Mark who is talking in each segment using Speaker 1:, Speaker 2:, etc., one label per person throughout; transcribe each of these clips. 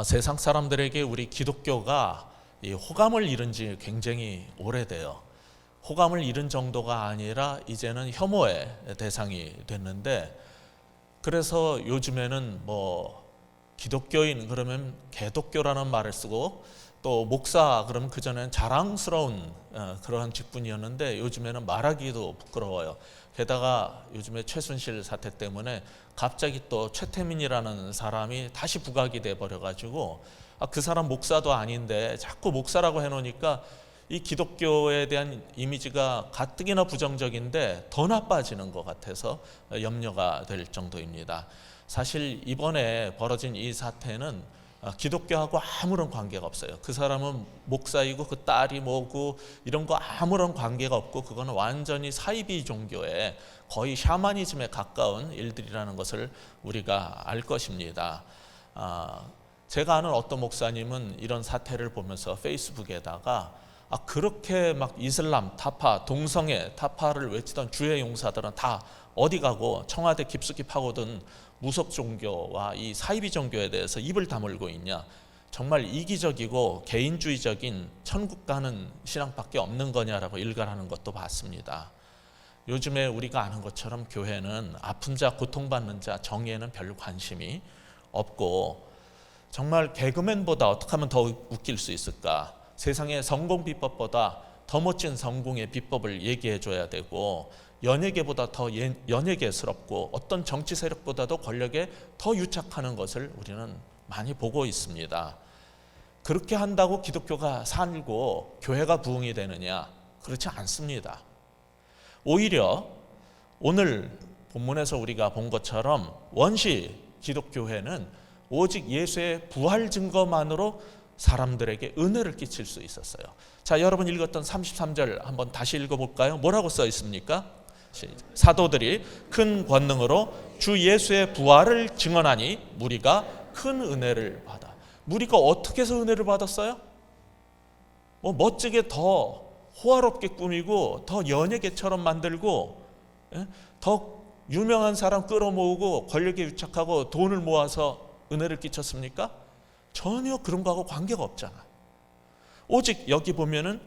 Speaker 1: 세상 사람들에게 우리 기독교가 이 호감을 잃은 지 굉장히 오래돼요. 호감을 잃은 정도가 아니라 이제는 혐오의 대상이 됐는데, 그래서 요즘에는 기독교인 그러면 개독교라는 말을 쓰고, 또 목사 그러면 그전에는 자랑스러운 그러한 직분이었는데 요즘에는 말하기도 부끄러워요. 게다가 요즘에 최순실 사태 때문에 갑자기 또 최태민이라는 사람이 다시 부각이 돼 버려가지고 그 사람 목사도 아닌데 자꾸 목사라고 해놓으니까 이 기독교에 대한 이미지가 가뜩이나 부정적인데 더 나빠지는 것 같아서 염려가 될 정도입니다. 사실 이번에 벌어진 이 사태는 기독교하고 아무런 관계가 없어요. 그 사람은 목사이고 그 딸이 뭐고 이런 거 아무런 관계가 없고, 그거는 완전히 사이비 종교에 거의 샤머니즘에 가까운 일들이라는 것을 우리가 알 것입니다. 제가 아는 어떤 목사님은 이런 사태를 보면서 페이스북에다가 그렇게 막 이슬람 타파, 동성애 타파를 외치던 주의 용사들은 다 어디 가고 청와대 깊숙이 파고든 무속 종교와 이 사이비 종교에 대해서 입을 다물고 있냐, 정말 이기적이고 개인주의적인 천국 가는 신앙밖에 없는 거냐라고 일갈하는 것도 봤습니다. 요즘에 우리가 아는 것처럼 교회는 아픈 자, 고통받는 자 정의에는 별로 관심이 없고, 정말 개그맨보다 어떻게 하면 더 웃길 수 있을까, 세상의 성공 비법보다 더 멋진 성공의 비법을 얘기해 줘야 되고, 연예계보다 더 연예계스럽고 어떤 정치 세력보다도 권력에 더 유착하는 것을 우리는 많이 보고 있습니다. 그렇게 한다고 기독교가 살고 교회가 부흥이 되느냐? 그렇지 않습니다. 오히려 오늘 본문에서 우리가 본 것처럼 원시 기독교회는 오직 예수의 부활 증거만으로 사람들에게 은혜를 끼칠 수 있었어요. 자, 여러분 읽었던 33절 한번 다시 읽어볼까요? 뭐라고 써 있습니까? 사도들이 큰 권능으로 주 예수의 부활을 증언하니 무리가 큰 은혜를 받아. 무리가 어떻게 해서 은혜를 받았어요? 멋지게 더 호화롭게 꾸미고 더 연예계처럼 만들고 더 유명한 사람 끌어모으고 권력에 유착하고 돈을 모아서 은혜를 끼쳤습니까? 전혀 그런 거하고 관계가 없잖아. 오직 여기 보면은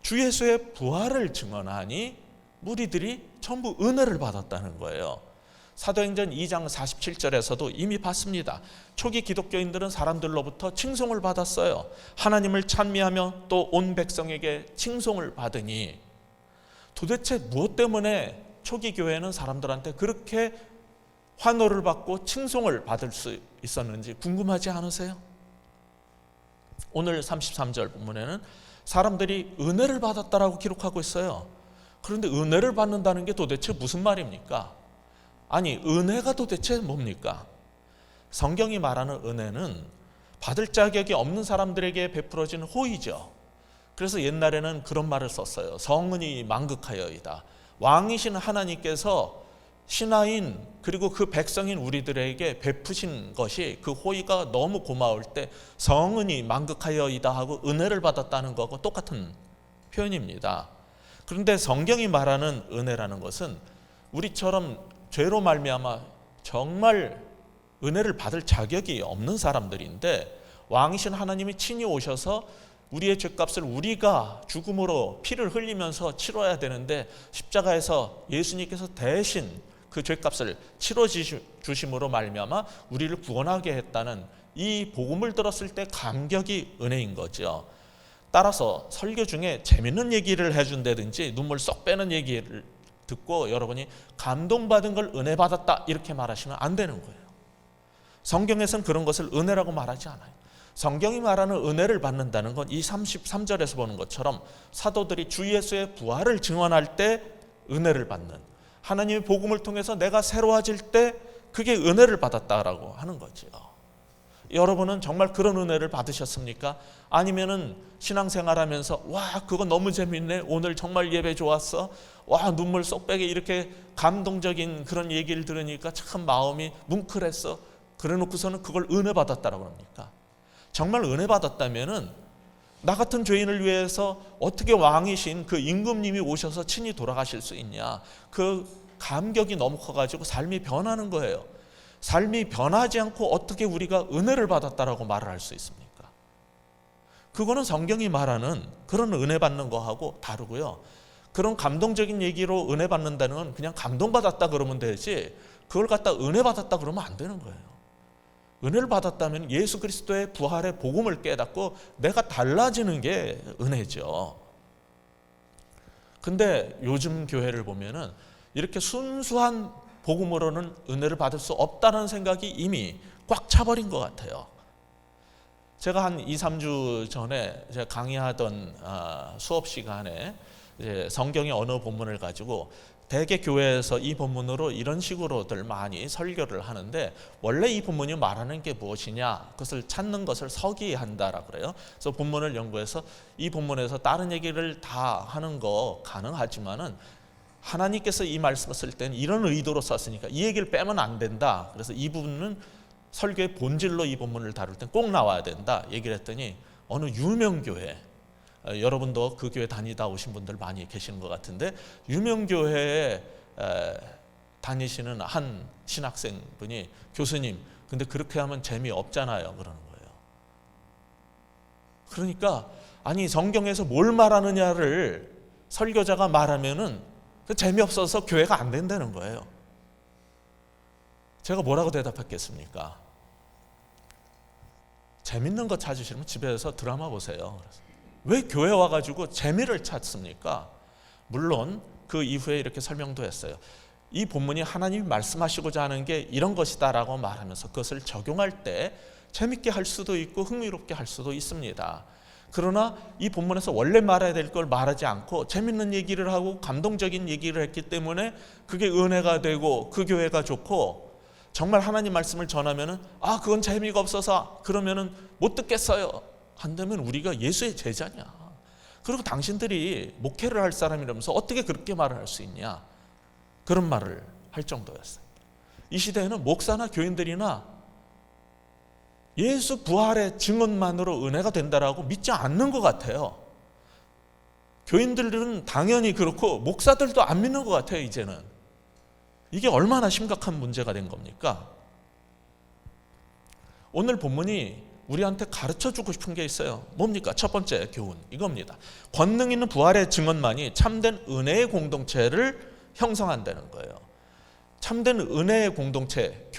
Speaker 1: 주 예수의 부활을 증언하니 무리들이 전부 은혜를 받았다는 거예요. 사도행전 2장 47절에서도 이미 봤습니다. 초기 기독교인들은 사람들로부터 칭송을 받았어요. 하나님을 찬미하며 또 온 백성에게 칭송을 받으니, 도대체 무엇 때문에 초기 교회는 사람들한테 그렇게 환호를 받고 칭송을 받을 수 있었는지 궁금하지 않으세요? 오늘 33절 본문에는 사람들이 은혜를 받았다라고 기록하고 있어요. 그런데 은혜를 받는다는 게 도대체 무슨 말입니까? 아니, 은혜가 도대체 뭡니까? 성경이 말하는 은혜는 받을 자격이 없는 사람들에게 베풀어진 호의죠. 그래서 옛날에는 그런 말을 썼어요. 성은이 만극하여이다. 왕이신 하나님께서 신하인 그리고 그 백성인 우리들에게 베푸신 것이, 그 호의가 너무 고마울 때 성은이 만극하여이다 하고 은혜를 받았다는 거하고 똑같은 표현입니다. 그런데 성경이 말하는 은혜라는 것은 우리처럼 죄로 말미암아 정말 은혜를 받을 자격이 없는 사람들인데, 왕이신 하나님이 친히 오셔서 우리의 죄값을 우리가 죽음으로 피를 흘리면서 치러야 되는데, 십자가에서 예수님께서 대신 그 죄값을 치러 주심으로 말미암아 우리를 구원하게 했다는 이 복음을 들었을 때 감격이 은혜인 거죠. 따라서 설교 중에 재밌는 얘기를 해준다든지 눈물 쏙 빼는 얘기를 듣고 여러분이 감동받은 걸 은혜 받았다 이렇게 말하시면 안 되는 거예요. 성경에서는 그런 것을 은혜라고 말하지 않아요. 성경이 말하는 은혜를 받는다는 건 이 33절에서 보는 것처럼 사도들이 주 예수의 부활을 증언할 때 은혜를 받는, 하나님의 복음을 통해서 내가 새로워질 때 그게 은혜를 받았다라고 하는 거죠. 여러분은 정말 그런 은혜를 받으셨습니까? 아니면은 신앙생활하면서 와, 그거 너무 재밌네, 오늘 정말 예배 좋았어, 와, 눈물 쏙 빼게 이렇게 감동적인 그런 얘기를 들으니까 참 마음이 뭉클했어, 그래 놓고서는 그걸 은혜 받았다라고 합니까? 정말 은혜 받았다면은 나 같은 죄인을 위해서 어떻게 왕이신 그 임금님이 오셔서 친히 돌아가실 수 있냐, 그 감격이 너무 커가지고 삶이 변하는 거예요. 삶이 변하지 않고 어떻게 우리가 은혜를 받았다라고 말을 할 수 있습니까? 그거는 성경이 말하는 그런 은혜 받는 거하고 다르고요. 그런 감동적인 얘기로 은혜 받는다는 건 그냥 감동받았다 그러면 되지, 그걸 갖다 은혜 받았다 그러면 안 되는 거예요. 은혜를 받았다면 예수 그리스도의 부활의 복음을 깨닫고 내가 달라지는 게 은혜죠. 근데 요즘 교회를 보면은 이렇게 순수한 복음으로는 은혜를 받을 수 없다는 생각이 이미 꽉 차버린 것 같아요. 제가 한 2, 3주 전에 제가 강의하던 수업 시간에 이제 성경의 어느 본문을 가지고 대개 교회에서 이 본문으로 이런 식으로들 많이 설교를 하는데, 원래 이 본문이 말하는 게 무엇이냐, 그것을 찾는 것을 서기한다라고 그래요. 그래서 본문을 연구해서 이 본문에서 다른 얘기를 다 하는 거 가능하지만은 하나님께서 이 말씀을 쓸 때는 이런 의도로 썼으니까 이 얘기를 빼면 안 된다. 그래서 이 부분은 설교의 본질로 이 본문을 다룰 땐 꼭 나와야 된다 얘기를 했더니, 어느 유명 교회, 여러분도 그 교회 다니다 오신 분들 많이 계시는 것 같은데, 유명 교회에 다니시는 한 신학생 분이, 교수님 근데 그렇게 하면 재미없잖아요 그러는 거예요. 그러니까 아니, 성경에서 뭘 말하느냐를 설교자가 말하면은 재미없어서 교회가 안 된다는 거예요. 제가 뭐라고 대답했겠습니까? 재밌는 거 찾으시면 집에서 드라마 보세요. 왜 교회 와가지고 재미를 찾습니까? 물론 그 이후에 이렇게 설명도 했어요. 이 본문이 하나님이 말씀하시고자 하는 게 이런 것이다라고 말하면서 그것을 적용할 때 재밌게 할 수도 있고 흥미롭게 할 수도 있습니다. 그러나 이 본문에서 원래 말해야 될 걸 말하지 않고 재밌는 얘기를 하고 감동적인 얘기를 했기 때문에 그게 은혜가 되고 그 교회가 좋고, 정말 하나님 말씀을 전하면은 그건 재미가 없어서 그러면은 못 듣겠어요 한다면 우리가 예수의 제자냐, 그리고 당신들이 목회를 할 사람이라면서 어떻게 그렇게 말을 할 수 있냐, 그런 말을 할 정도였어요. 이 시대에는 목사나 교인들이나 예수 부활의 증언만으로 은혜가 된다라고 믿지 않는 것 같아요. 교인들은 당연히 그렇고 목사들도 안 믿는 것 같아요 이제는. 이게 얼마나 심각한 문제가 된 겁니까? 오늘 본문이 우리한테 가르쳐주고 싶은 게 있어요. 뭡니까? 첫 번째 교훈 이겁니다. 권능 있는 부활의 증언만이 참된 은혜의 공동체를 형성한다는 거예요. 참된 은혜의 공동체,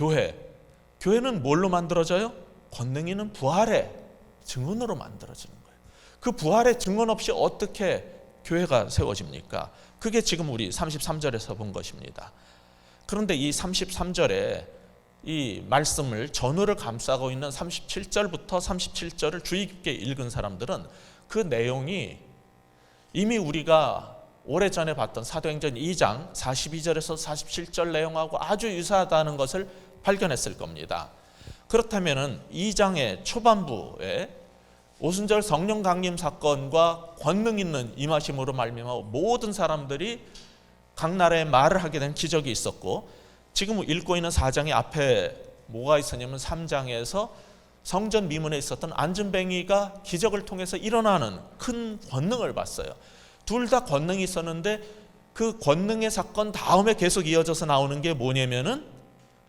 Speaker 1: 교회는 뭘로 만들어져요? 권능 있는 부활의 증언으로 만들어지는 거예요. 그 부활의 증언 없이 어떻게 교회가 세워집니까? 그게 지금 우리 33절에서 본 것입니다. 그런데 이 33절에 이 말씀을 전후를 감싸고 있는 37절부터 37절을 주의 깊게 읽은 사람들은 그 내용이 이미 우리가 오래전에 봤던 사도행전 2장 42절에서 47절 내용하고 아주 유사하다는 것을 발견했을 겁니다. 그렇다면 2장의 초반부에 오순절 성령 강림 사건과 권능 있는 임하심으로 말미암아 모든 사람들이 각 나라에 말을 하게 된 기적이 있었고, 지금 읽고 있는 4장의 앞에 뭐가 있었냐면 3장에서 성전 미문에 있었던 안전뱅이가 기적을 통해서 일어나는 큰 권능을 봤어요. 둘 다 권능이 있었는데 그 권능의 사건 다음에 계속 이어져서 나오는 게 뭐냐면은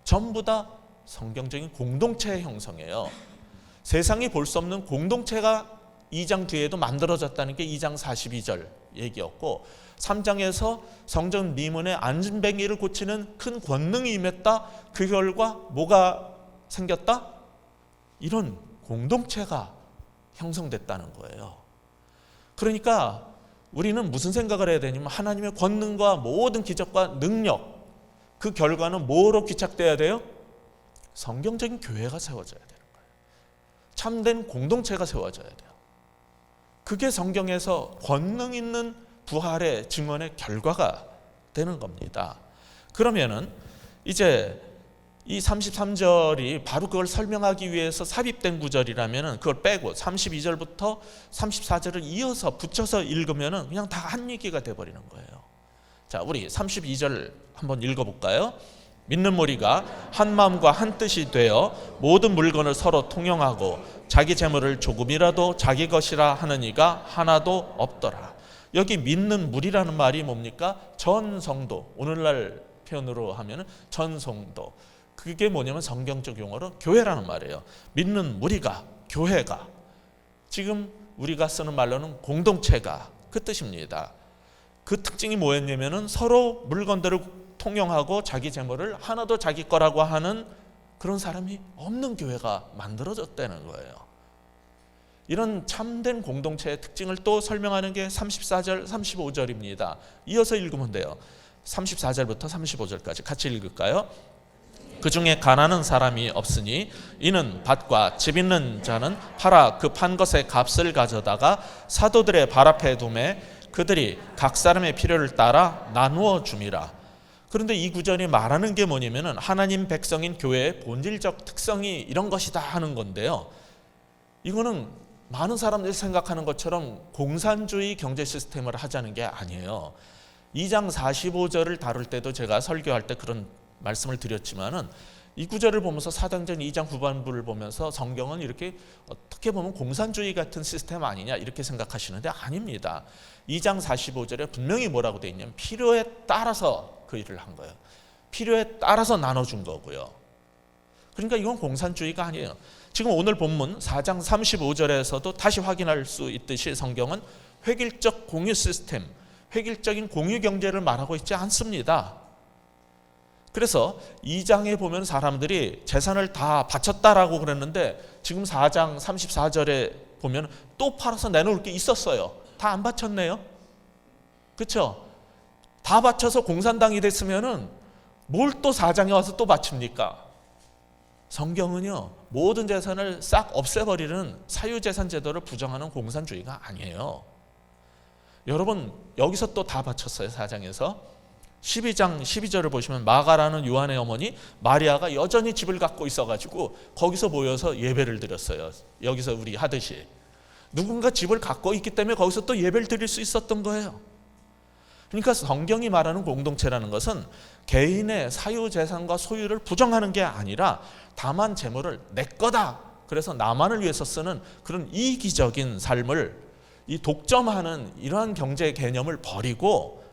Speaker 1: 전부 다 성경적인 공동체의 형성이에요. 세상이 볼 수 없는 공동체가 2장 뒤에도 만들어졌다는 게 2장 42절 얘기였고, 3장에서 성전 미문에 안전뱅이를 고치는 큰 권능이 임했다. 그 결과 뭐가 생겼다? 이런 공동체가 형성됐다는 거예요. 그러니까 우리는 무슨 생각을 해야 되냐면, 하나님의 권능과 모든 기적과 능력, 그 결과는 뭐로 귀착돼야 돼요? 성경적인 교회가 세워져야 되는 거예요. 참된 공동체가 세워져야 돼요. 그게 성경에서 권능 있는 부활의 증언의 결과가 되는 겁니다. 그러면은 이제 이 33절이 바로 그걸 설명하기 위해서 삽입된 구절이라면은 그걸 빼고 32절부터 34절을 이어서 붙여서 읽으면은 그냥 다 한 얘기가 돼버리는 거예요. 자, 우리 32절 한번 읽어볼까요? 믿는 무리가 한 마음과 한 뜻이 되어 모든 물건을 서로 통용하고 자기 재물을 조금이라도 자기 것이라 하는 이가 하나도 없더라. 여기 믿는 무리라는 말이 뭡니까? 전 성도, 오늘날 표현으로 하면 전 성도, 그게 뭐냐면 성경적 용어로 교회라는 말이에요. 믿는 무리가, 교회가, 지금 우리가 쓰는 말로는 공동체가, 그 뜻입니다. 그 특징이 뭐였냐면은 서로 물건들을 통용하고 자기 재물을 하나도 자기 거라고 하는 그런 사람이 없는 교회가 만들어졌다는 거예요. 이런 참된 공동체의 특징을 또 설명하는 게 34절, 35절입니다. 이어서 읽으면 돼요. 34절부터 35절까지 같이 읽을까요? 그 중에 가난한 사람이 없으니 이는 밭과 집 있는 자는 팔아 그 판 것의 값을 가져다가 사도들의 발 앞에 두매 그들이 각 사람의 필요를 따라 나누어 줌이라. 그런데 이 구절이 말하는 게 뭐냐면은 하나님 백성인 교회의 본질적 특성이 이런 것이다 하는 건데요. 이거는 많은 사람들이 생각하는 것처럼 공산주의 경제 시스템을 하자는 게 아니에요. 2장 45절을 다룰 때도 제가 설교할 때 그런 말씀을 드렸지만은 이 구절을 보면서 사도행전 2장 후반부를 보면서 성경은 이렇게 어떻게 보면 공산주의 같은 시스템 아니냐 이렇게 생각하시는데 아닙니다. 2장 45절에 분명히 뭐라고 되어 있냐면 필요에 따라서 그 일을 한 거예요. 필요에 따라서 나눠준 거고요. 그러니까 이건 공산주의가 아니에요. 지금 오늘 본문 4장 35절에서도 다시 확인할 수 있듯이 성경은 획일적 공유 시스템, 획일적인 공유 경제를 말하고 있지 않습니다. 그래서 2장에 보면 사람들이 재산을 다 바쳤다라고 그랬는데 지금 4장 34절에 보면 또 팔아서 내놓을 게 있었어요. 다 안 바쳤네요. 그렇죠? 다 바쳐서 공산당이 됐으면은 뭘 또 4장에 와서 또 바칩니까? 성경은요, 모든 재산을 싹 없애버리는 사유재산 제도를 부정하는 공산주의가 아니에요. 여러분, 여기서 또 다 바쳤어요. 4장에서 12장 12절을 보시면 마가라는 요한의 어머니 마리아가 여전히 집을 갖고 있어가지고 거기서 모여서 예배를 드렸어요. 여기서 우리 하듯이 누군가 집을 갖고 있기 때문에 거기서 또 예배를 드릴 수 있었던 거예요. 그러니까 성경이 말하는 공동체라는 것은 개인의 사유재산과 소유를 부정하는 게 아니라 다만 재물을 내 거다, 그래서 나만을 위해서 쓰는 그런 이기적인 삶을, 이 독점하는 이러한 경제 개념을 버리고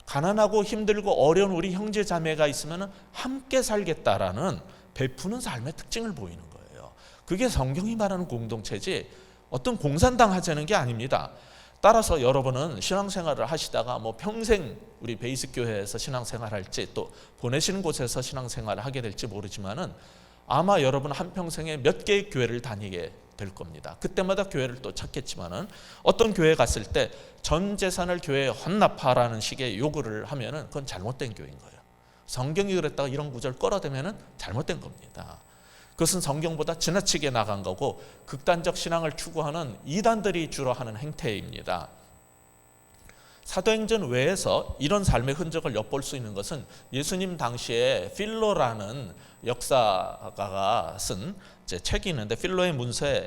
Speaker 1: 가난하고 힘들고 어려운 우리 형제 자매가 있으면 함께 살겠다라는 베푸는 삶의 특징을 보이는 거예요. 그게 성경이 말하는 공동체지 어떤 공산당 하자는 게 아닙니다. 따라서 여러분은 신앙생활을 하시다가 뭐 평생 우리 베이스 교회에서 신앙생활할지 또 보내시는 곳에서 신앙생활을 하게 될지 모르지만은 아마 여러분 한평생에 몇 개의 교회를 다니게 될 겁니다. 그때마다 교회를 또 찾겠지만은 어떤 교회 갔을 때 전 재산을 교회에 헌납하라는 식의 요구를 하면은 그건 잘못된 교회인 거예요. 성경이 그랬다가 이런 구절 끌어대면은 잘못된 겁니다. 그것은 성경보다 지나치게 나간 거고 극단적 신앙을 추구하는 이단들이 주로 하는 행태입니다. 사도행전 외에서 이런 삶의 흔적을 엿볼 수 있는 것은 예수님 당시에 필로라는 역사가가 쓴 책이 있는데 필로의 문서에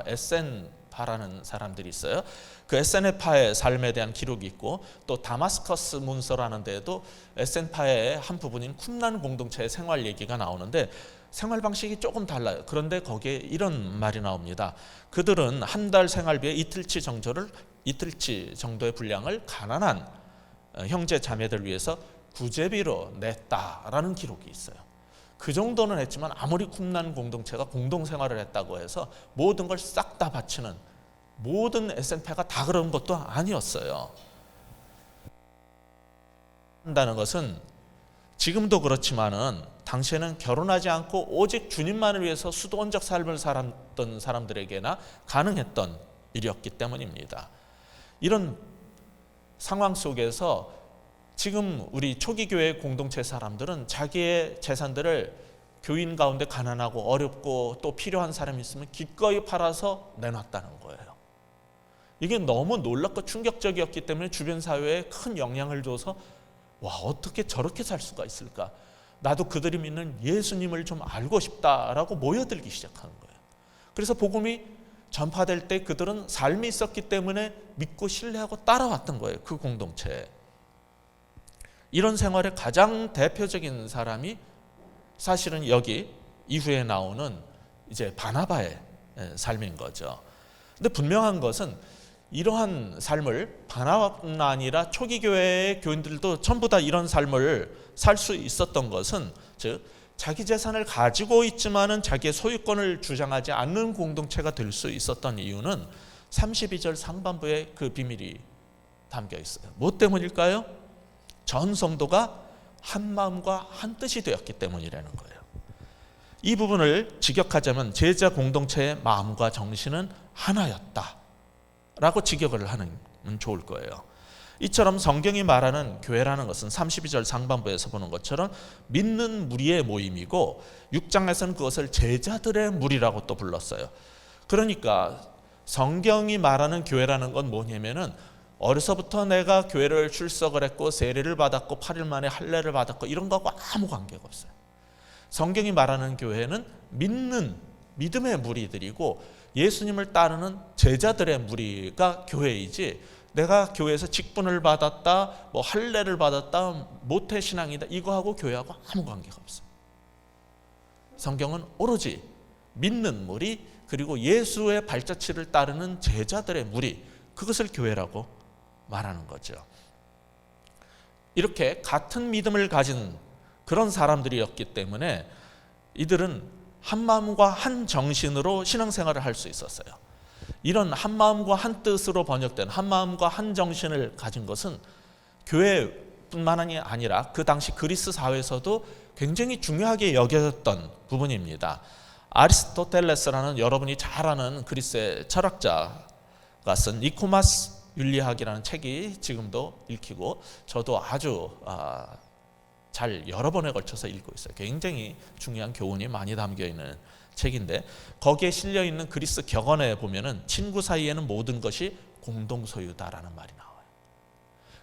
Speaker 1: 에센파라는 사람들이 있어요. 그 에센파의 삶에 대한 기록이 있고 또 다마스커스 문서라는 데에도 에센파의 한 부분인 쿰란 공동체의 생활 얘기가 나오는데 생활 방식이 조금 달라요. 그런데 거기에 이런 말이 나옵니다. 그들은 한 달 생활비의 이틀치 정도의 분량을 가난한 형제 자매들 위해서 구제비로 냈다라는 기록이 있어요. 그 정도는 했지만 아무리 쿰란 공동체가 공동생활을 했다고 해서 모든 걸 싹 다 바치는 모든 에센파가 다 그런 것도 아니었어요. 한다는 것은 지금도 그렇지만은 당시에는 결혼하지 않고 오직 주님만을 위해서 수도원적 삶을 살았던 사람들에게나 가능했던 일이었기 때문입니다. 이런 상황 속에서 지금 우리 초기 교회 공동체 사람들은 자기의 재산들을 교인 가운데 가난하고 어렵고 또 필요한 사람이 있으면 기꺼이 팔아서 내놨다는 거예요. 이게 너무 놀랍고 충격적이었기 때문에 주변 사회에 큰 영향을 줘서 와, 어떻게 저렇게 살 수가 있을까? 나도 그들이 믿는 예수님을 좀 알고 싶다라고 모여들기 시작하는 거예요. 그래서 복음이 전파될 때 그들은 삶이 있었기 때문에 믿고 신뢰하고 따라왔던 거예요. 그 공동체에. 이런 생활의 가장 대표적인 사람이 사실은 여기 이후에 나오는 이제 바나바의 삶인 거죠. 근데 분명한 것은 이러한 삶을 바나바뿐 아니라 초기 교회의 교인들도 전부 다 이런 삶을 살 수 있었던 것은 즉 자기 재산을 가지고 있지만은 자기의 소유권을 주장하지 않는 공동체가 될 수 있었던 이유는 32절 상반부에 그 비밀이 담겨 있어요. 뭐 때문일까요? 전 성도가 한 마음과 한 뜻이 되었기 때문이라는 거예요. 이 부분을 직역하자면 제자 공동체의 마음과 정신은 하나였다 라고 직역을 하면 좋을 거예요. 이처럼 성경이 말하는 교회라는 것은 32절 상반부에서 보는 것처럼 믿는 무리의 모임이고 6장에서는 그것을 제자들의 무리라고 또 불렀어요. 그러니까 성경이 말하는 교회라는 건 뭐냐면은 어려서부터 내가 교회를 출석을 했고 세례를 받았고 8일 만에 할례를 받았고 이런 거하고 아무 관계가 없어요. 성경이 말하는 교회는 믿음의 무리들이고 예수님을 따르는 제자들의 무리가 교회이지, 내가 교회에서 직분을 받았다, 뭐 할례를 받았다, 모태신앙이다 이거하고 교회하고 아무 관계가 없어요. 성경은 오로지 믿는 무리 그리고 예수의 발자취를 따르는 제자들의 무리, 그것을 교회라고 말하는 거죠. 이렇게 같은 믿음을 가진 그런 사람들이었기 때문에 이들은 한 마음과 한 정신으로 신앙생활을 할 수 있었어요. 이런 한 마음과 한 뜻으로 번역된 한 마음과 한 정신을 가진 것은 교회뿐만이 아니라 그 당시 그리스 사회에서도 굉장히 중요하게 여겨졌던 부분입니다. 아리스토텔레스라는 여러분이 잘 아는 그리스의 철학자가 쓴 니코마스 윤리학이라는 책이 지금도 읽히고 저도 아주 잘 여러 번에 걸쳐서 읽고 있어요. 굉장히 중요한 교훈이 많이 담겨 있는 책인데, 거기에 실려 있는 그리스 격언에 보면은 친구 사이에는 모든 것이 공동 소유다라는 말이 나와요.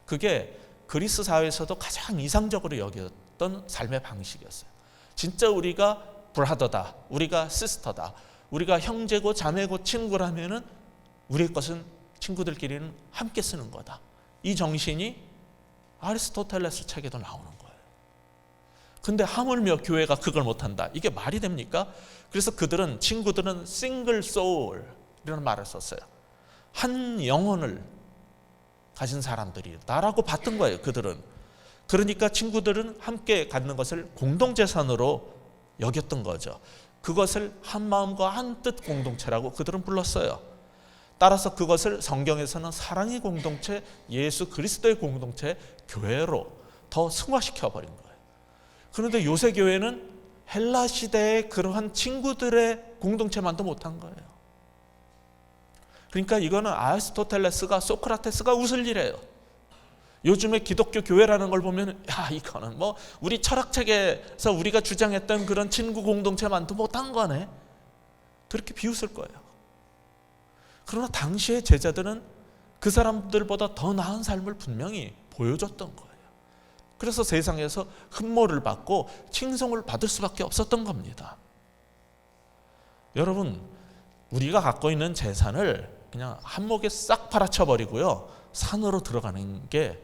Speaker 1: 그게 그리스 사회에서도 가장 이상적으로 여겼던 삶의 방식이었어요. 진짜 우리가 브라더다, 우리가 시스터다, 우리가 형제고 자매고 친구라면은 우리의 것은 친구들끼리는 함께 쓰는 거다. 이 정신이 아리스토텔레스 책에도 나오는 거예요. 근데 하물며 교회가 그걸 못한다. 이게 말이 됩니까? 그래서 친구들은 싱글 소울이라는 말을 썼어요. 한 영혼을 가진 사람들이다라고 봤던 거예요. 그들은. 그러니까 친구들은 함께 갖는 것을 공동재산으로 여겼던 거죠. 그것을 한 마음과 한 뜻 공동체라고 그들은 불렀어요. 따라서 그것을 성경에서는 사랑의 공동체, 예수 그리스도의 공동체, 교회로 더 승화시켜버린 거예요. 그런데 요새 교회는 헬라 시대의 그러한 친구들의 공동체만도 못한 거예요. 그러니까 이거는 아리스토텔레스가, 소크라테스가 웃을 일이에요. 요즘에 기독교 교회라는 걸 보면 이거는 뭐 우리 철학책에서 우리가 주장했던 그런 친구 공동체만도 못한 거네, 그렇게 비웃을 거예요. 그러나 당시의 제자들은 그 사람들보다 더 나은 삶을 분명히 보여줬던 거예요. 그래서 세상에서 흠모를 받고 칭송을 받을 수밖에 없었던 겁니다. 여러분, 우리가 갖고 있는 재산을 그냥 한목에 싹 팔아쳐버리고요 산으로 들어가는 게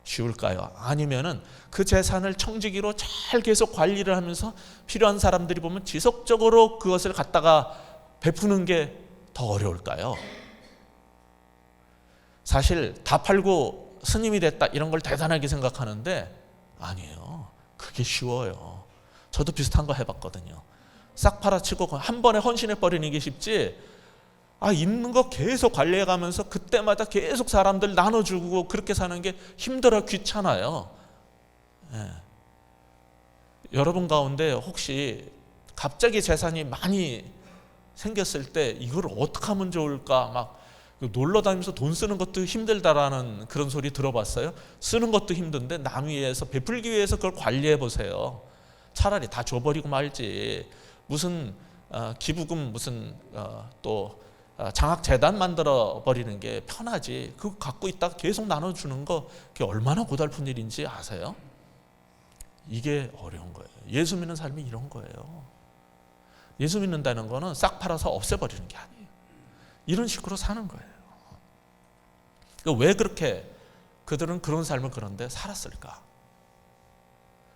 Speaker 1: 쉬울까요? 아니면은 그 재산을 청지기로 잘 계속 관리를 하면서 필요한 사람들이 보면 지속적으로 그것을 갖다가 베푸는 게 더 어려울까요? 사실 다 팔고 스님이 됐다 이런 걸 대단하게 생각하는데 아니에요. 그게 쉬워요. 저도 비슷한 거 해봤거든요. 싹 팔아치고 한 번에 헌신해버리는 게 쉽지, 있는 거 계속 관리해가면서 그때마다 계속 사람들 나눠주고 그렇게 사는 게 힘들어, 귀찮아요. 여러분 가운데 혹시 갑자기 재산이 많이 생겼을 때 이걸 어떻게 하면 좋을까 막 놀러 다니면서 돈 쓰는 것도 힘들다라는 그런 소리 들어봤어요? 쓰는 것도 힘든데 남 위해서 베풀기 위해서 그걸 관리해 보세요. 차라리 다 줘버리고 말지. 무슨 기부금 무슨 또 장학재단 만들어 버리는 게 편하지. 그거 갖고 있다가 계속 나눠주는 거 그게 얼마나 고달픈 일인지 아세요? 이게 어려운 거예요. 예수 믿는 삶이 이런 거예요. 예수 믿는다는 거는 싹 팔아서 없애버리는 게 아니에요. 이런 식으로 사는 거예요. 왜 그렇게 그들은 그런 삶을 그런데 살았을까?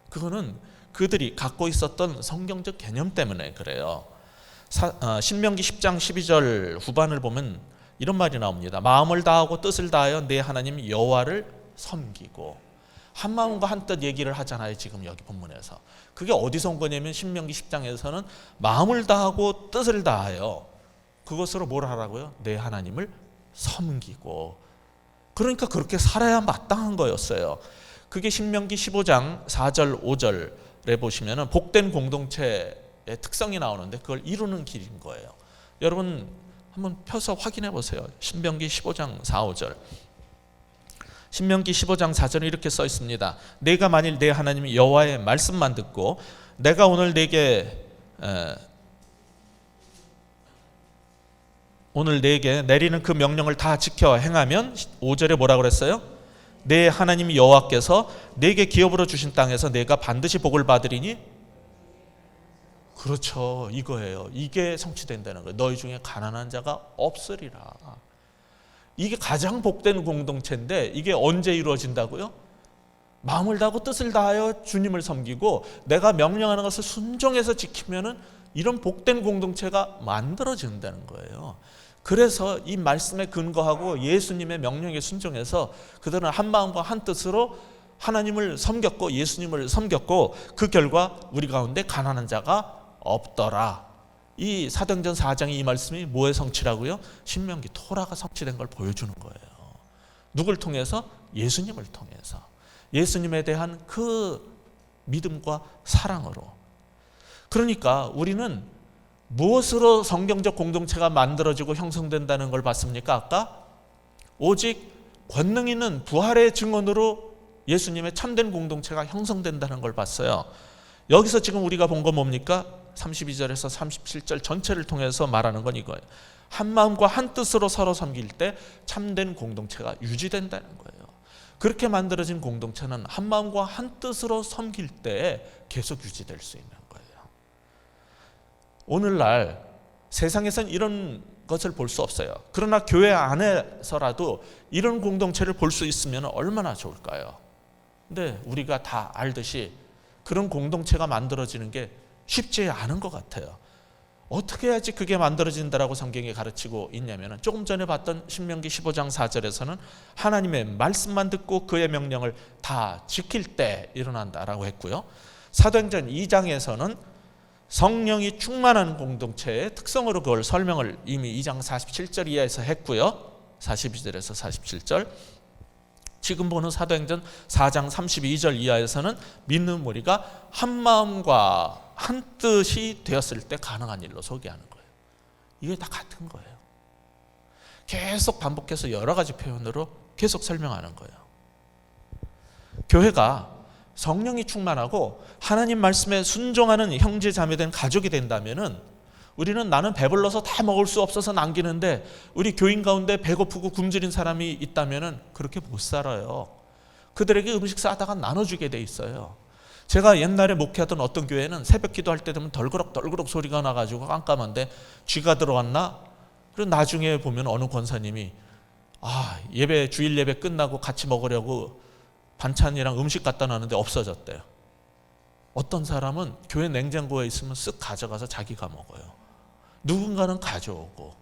Speaker 1: 그거는 그들이 갖고 있었던 성경적 개념 때문에 그래요. 신명기 10장 12절 후반을 보면 이런 말이 나옵니다. 마음을 다하고 뜻을 다하여 내 하나님 여호와를 섬기고 한 마음과 한 뜻 얘기를 하잖아요. 지금 여기 본문에서. 그게 어디서 온 거냐면 신명기 10장에서는 마음을 다하고 뜻을 다하여 그것으로 뭘 하라고요? 내 하나님을 섬기고. 그러니까 그렇게 살아야 마땅한 거였어요. 그게 신명기 15장 4절 5절에 보시면 복된 공동체의 특성이 나오는데 그걸 이루는 길인 거예요. 여러분 한번 펴서 확인해 보세요. 신명기 15장 4, 5절. 신명기 15장 4절에 이렇게 써 있습니다. 내가 만일 내 하나님 여호와의 말씀만 듣고 내가 오늘 내게 내리는 그 명령을 다 지켜 행하면 5절에 뭐라고 그랬어요? 내 하나님 여호와께서 내게 기업으로 주신 땅에서 내가 반드시 복을 받으리니. 그렇죠. 이거예요. 이게 성취된다는 거예요. 너희 중에 가난한 자가 없으리라. 이게 가장 복된 공동체인데 이게 언제 이루어진다고요? 마음을 다하고 뜻을 다하여 주님을 섬기고 내가 명령하는 것을 순종해서 지키면은 이런 복된 공동체가 만들어진다는 거예요. 그래서 이 말씀에 근거하고 예수님의 명령에 순종해서 그들은 한 마음과 한 뜻으로 하나님을 섬겼고 예수님을 섬겼고 그 결과 우리 가운데 가난한 자가 없더라. 이 사도행전 4장의 이 말씀이 뭐의 성취라고요? 신명기 토라가 성취된 걸 보여주는 거예요. 누굴 통해서? 예수님을 통해서. 예수님에 대한 그 믿음과 사랑으로. 그러니까 우리는 무엇으로 성경적 공동체가 만들어지고 형성된다는 걸 봤습니까? 아까 오직 권능 있는 부활의 증언으로 예수님의 참된 공동체가 형성된다는 걸 봤어요. 여기서 지금 우리가 본 건 뭡니까? 32절에서 37절 전체를 통해서 말하는 건 이거예요. 한 마음과 한 뜻으로 서로 섬길 때 참된 공동체가 유지된다는 거예요. 그렇게 만들어진 공동체는 한 마음과 한 뜻으로 섬길 때 계속 유지될 수 있는 거예요. 오늘날 세상에선 이런 것을 볼 수 없어요. 그러나 교회 안에서라도 이런 공동체를 볼 수 있으면 얼마나 좋을까요? 근데 우리가 다 알듯이 그런 공동체가 만들어지는 게 쉽지 않은 것 같아요. 어떻게 해야지 그게 만들어진다라고 성경이 가르치고 있냐면 조금 전에 봤던 신명기 15장 4절에서는 하나님의 말씀만 듣고 그의 명령을 다 지킬 때 일어난다라고 했고요. 사도행전 2장에서는 성령이 충만한 공동체의 특성으로 그걸 설명을 이미 2장 47절 이하에서 했고요. 42절에서 47절. 지금 보는 사도행전 4장 32절 이하에서는 믿는 무리가 한 마음과 한 뜻이 되었을 때 가능한 일로 소개하는 거예요. 이게 다 같은 거예요. 계속 반복해서 여러 가지 표현으로 계속 설명하는 거예요. 교회가 성령이 충만하고 하나님 말씀에 순종하는 형제 자매된 가족이 된다면은 우리는 나는 배불러서 다 먹을 수 없어서 남기는데 우리 교인 가운데 배고프고 굶주린 사람이 있다면은 그렇게 못 살아요. 그들에게 음식 싸다가 나눠주게 돼 있어요. 제가 옛날에 목회하던 어떤 교회는 새벽 기도할 때 되면 덜그럭 소리가 나가지고 깜깜한데 쥐가 들어왔나? 그리고 나중에 보면 어느 권사님이 주일 예배 끝나고 같이 먹으려고 반찬이랑 음식 갖다 놨는데 없어졌대요. 어떤 사람은 교회 냉장고에 있으면 쓱 가져가서 자기가 먹어요. 누군가는 가져오고.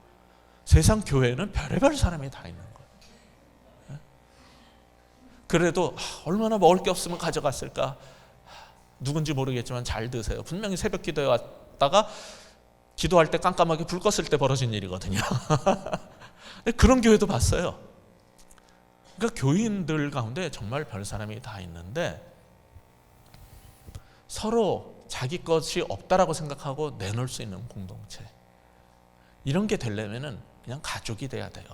Speaker 1: 세상 교회는 별의별 사람이 다 있는 거예요. 그래도 얼마나 먹을 게 없으면 가져갔을까? 누군지 모르겠지만 잘 드세요. 분명히 새벽 기도에 왔다가 기도할 때 깜깜하게 불 껐을 때 벌어진 일이거든요. 그런 교회도 봤어요. 그러니까 교인들 가운데 정말 별 사람이 다 있는데 서로 자기 것이 없다라고 생각하고 내놓을 수 있는 공동체. 이런 게 되려면은 그냥 가족이 돼야 돼요.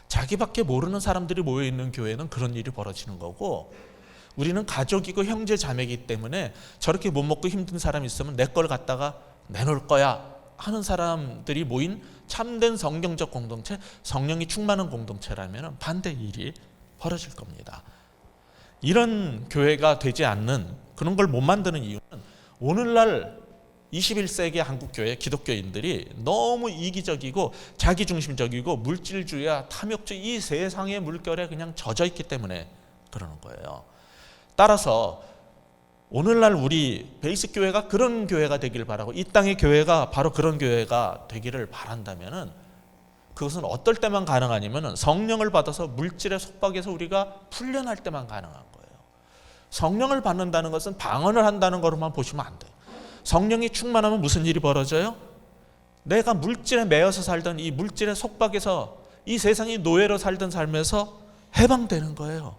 Speaker 1: 자기밖에 모르는 사람들이 모여 있는 교회는 그런 일이 벌어지는 거고, 우리는 가족이고 형제 자매이기 때문에 저렇게 못 먹고 힘든 사람이 있으면 내 걸 갖다가 내놓을 거야 하는 사람들이 모인 참된 성경적 공동체, 성령이 충만한 공동체라면 반대 일이 벌어질 겁니다. 이런 교회가 되지 않는, 그런 걸 못 만드는 이유는 오늘날 21세기 한국 교회 기독교인들이 너무 이기적이고 자기중심적이고 물질주의와 탐욕주의, 이 세상의 물결에 그냥 젖어 있기 때문에 그러는 거예요. 따라서 오늘날 우리 베이스 교회가 그런 교회가 되길 바라고, 이 땅의 교회가 바로 그런 교회가 되기를 바란다면은 그것은 어떨 때만 가능하냐면 성령을 받아서 물질의 속박에서 우리가 풀려날 때만 가능한 거예요. 성령을 받는다는 것은 방언을 한다는 것으로만 보시면 안 돼요. 성령이 충만하면 무슨 일이 벌어져요? 내가 물질에 매여서 살던 이 물질의 속박에서 이 세상이 노예로 살던 삶에서 해방되는 거예요.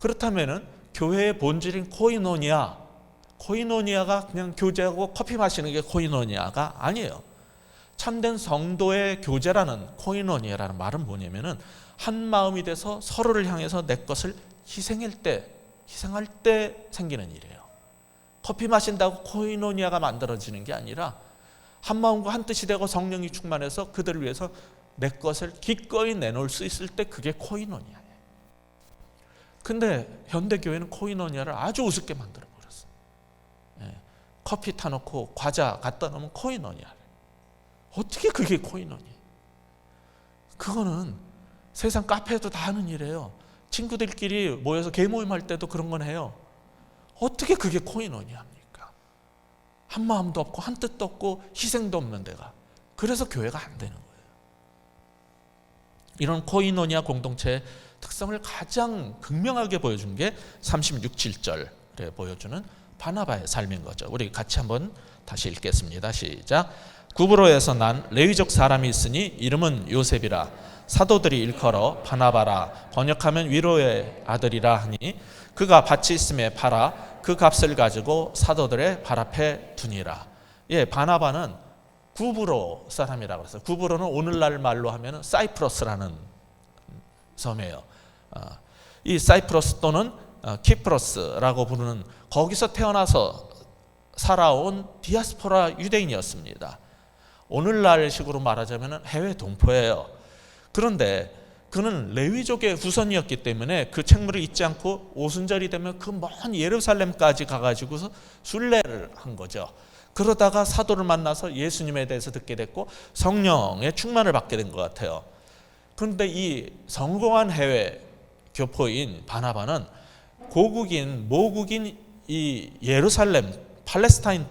Speaker 1: 그렇다면 교회의 본질인 코이노니아가 그냥 교제하고 커피 마시는 게 코이노니아가 아니에요. 참된 성도의 교제라는 코이노니아라는 말은 뭐냐면은 한 마음이 돼서 서로를 향해서 내 것을 희생할 때 생기는 일이에요. 커피 마신다고 코이노니아가 만들어지는 게 아니라 한 마음과 한 뜻이 되고 성령이 충만해서 그들을 위해서 내 것을 기꺼이 내놓을 수 있을 때 그게 코이노니아예요. 근데 현대교회는 코이노니아를 아주 우습게 만들어버렸어요. 커피 타놓고 과자 갖다 놓으면 코이노니아래. 어떻게 그게 코이노니아예요? 그거는 세상 카페에도 다 하는 일이에요. 친구들끼리 모여서 개모임할 때도 그런 건 해요. 어떻게 그게 코이노니아입니까? 한 마음도 없고 한 뜻도 없고 희생도 없는 데가. 그래서 교회가 안 되는 거예요. 이런 코이노니아 공동체의 특성을 가장 극명하게 보여준 게 36, 7절에 보여주는 바나바의 삶인 거죠. 우리 같이 한번 다시 읽겠습니다. 시작. 구브로에서 난 레위족 사람이 있으니 이름은 요셉이라. 사도들이 일컬어 바나바라. 번역하면 위로의 아들이라 하니 그가 밭이 있음에 팔아 그 값을 가지고 사도들의 발 앞에 두니라. 바나바는 구브로 사람이라고 했어요. 구브로는 오늘날 말로 하면 사이프러스라는 섬이에요. 이 사이프러스 또는 키프러스라고 부르는 거기서 태어나서 살아온 디아스포라 유대인이었습니다. 오늘날 식으로 말하자면 해외 동포예요. 그런데 그는 레위족의 후손이었기 때문에 그 책무를 잊지 않고 오순절이 되면 그 먼 예루살렘까지 가가지고서 순례를 한 거죠. 그러다가 사도를 만나서 예수님에 대해서 듣게 됐고 성령의 충만을 받게 된 것 같아요. 그런데 이 성공한 해외 교포인 바나바는 모국인 이 예루살렘 팔레스타인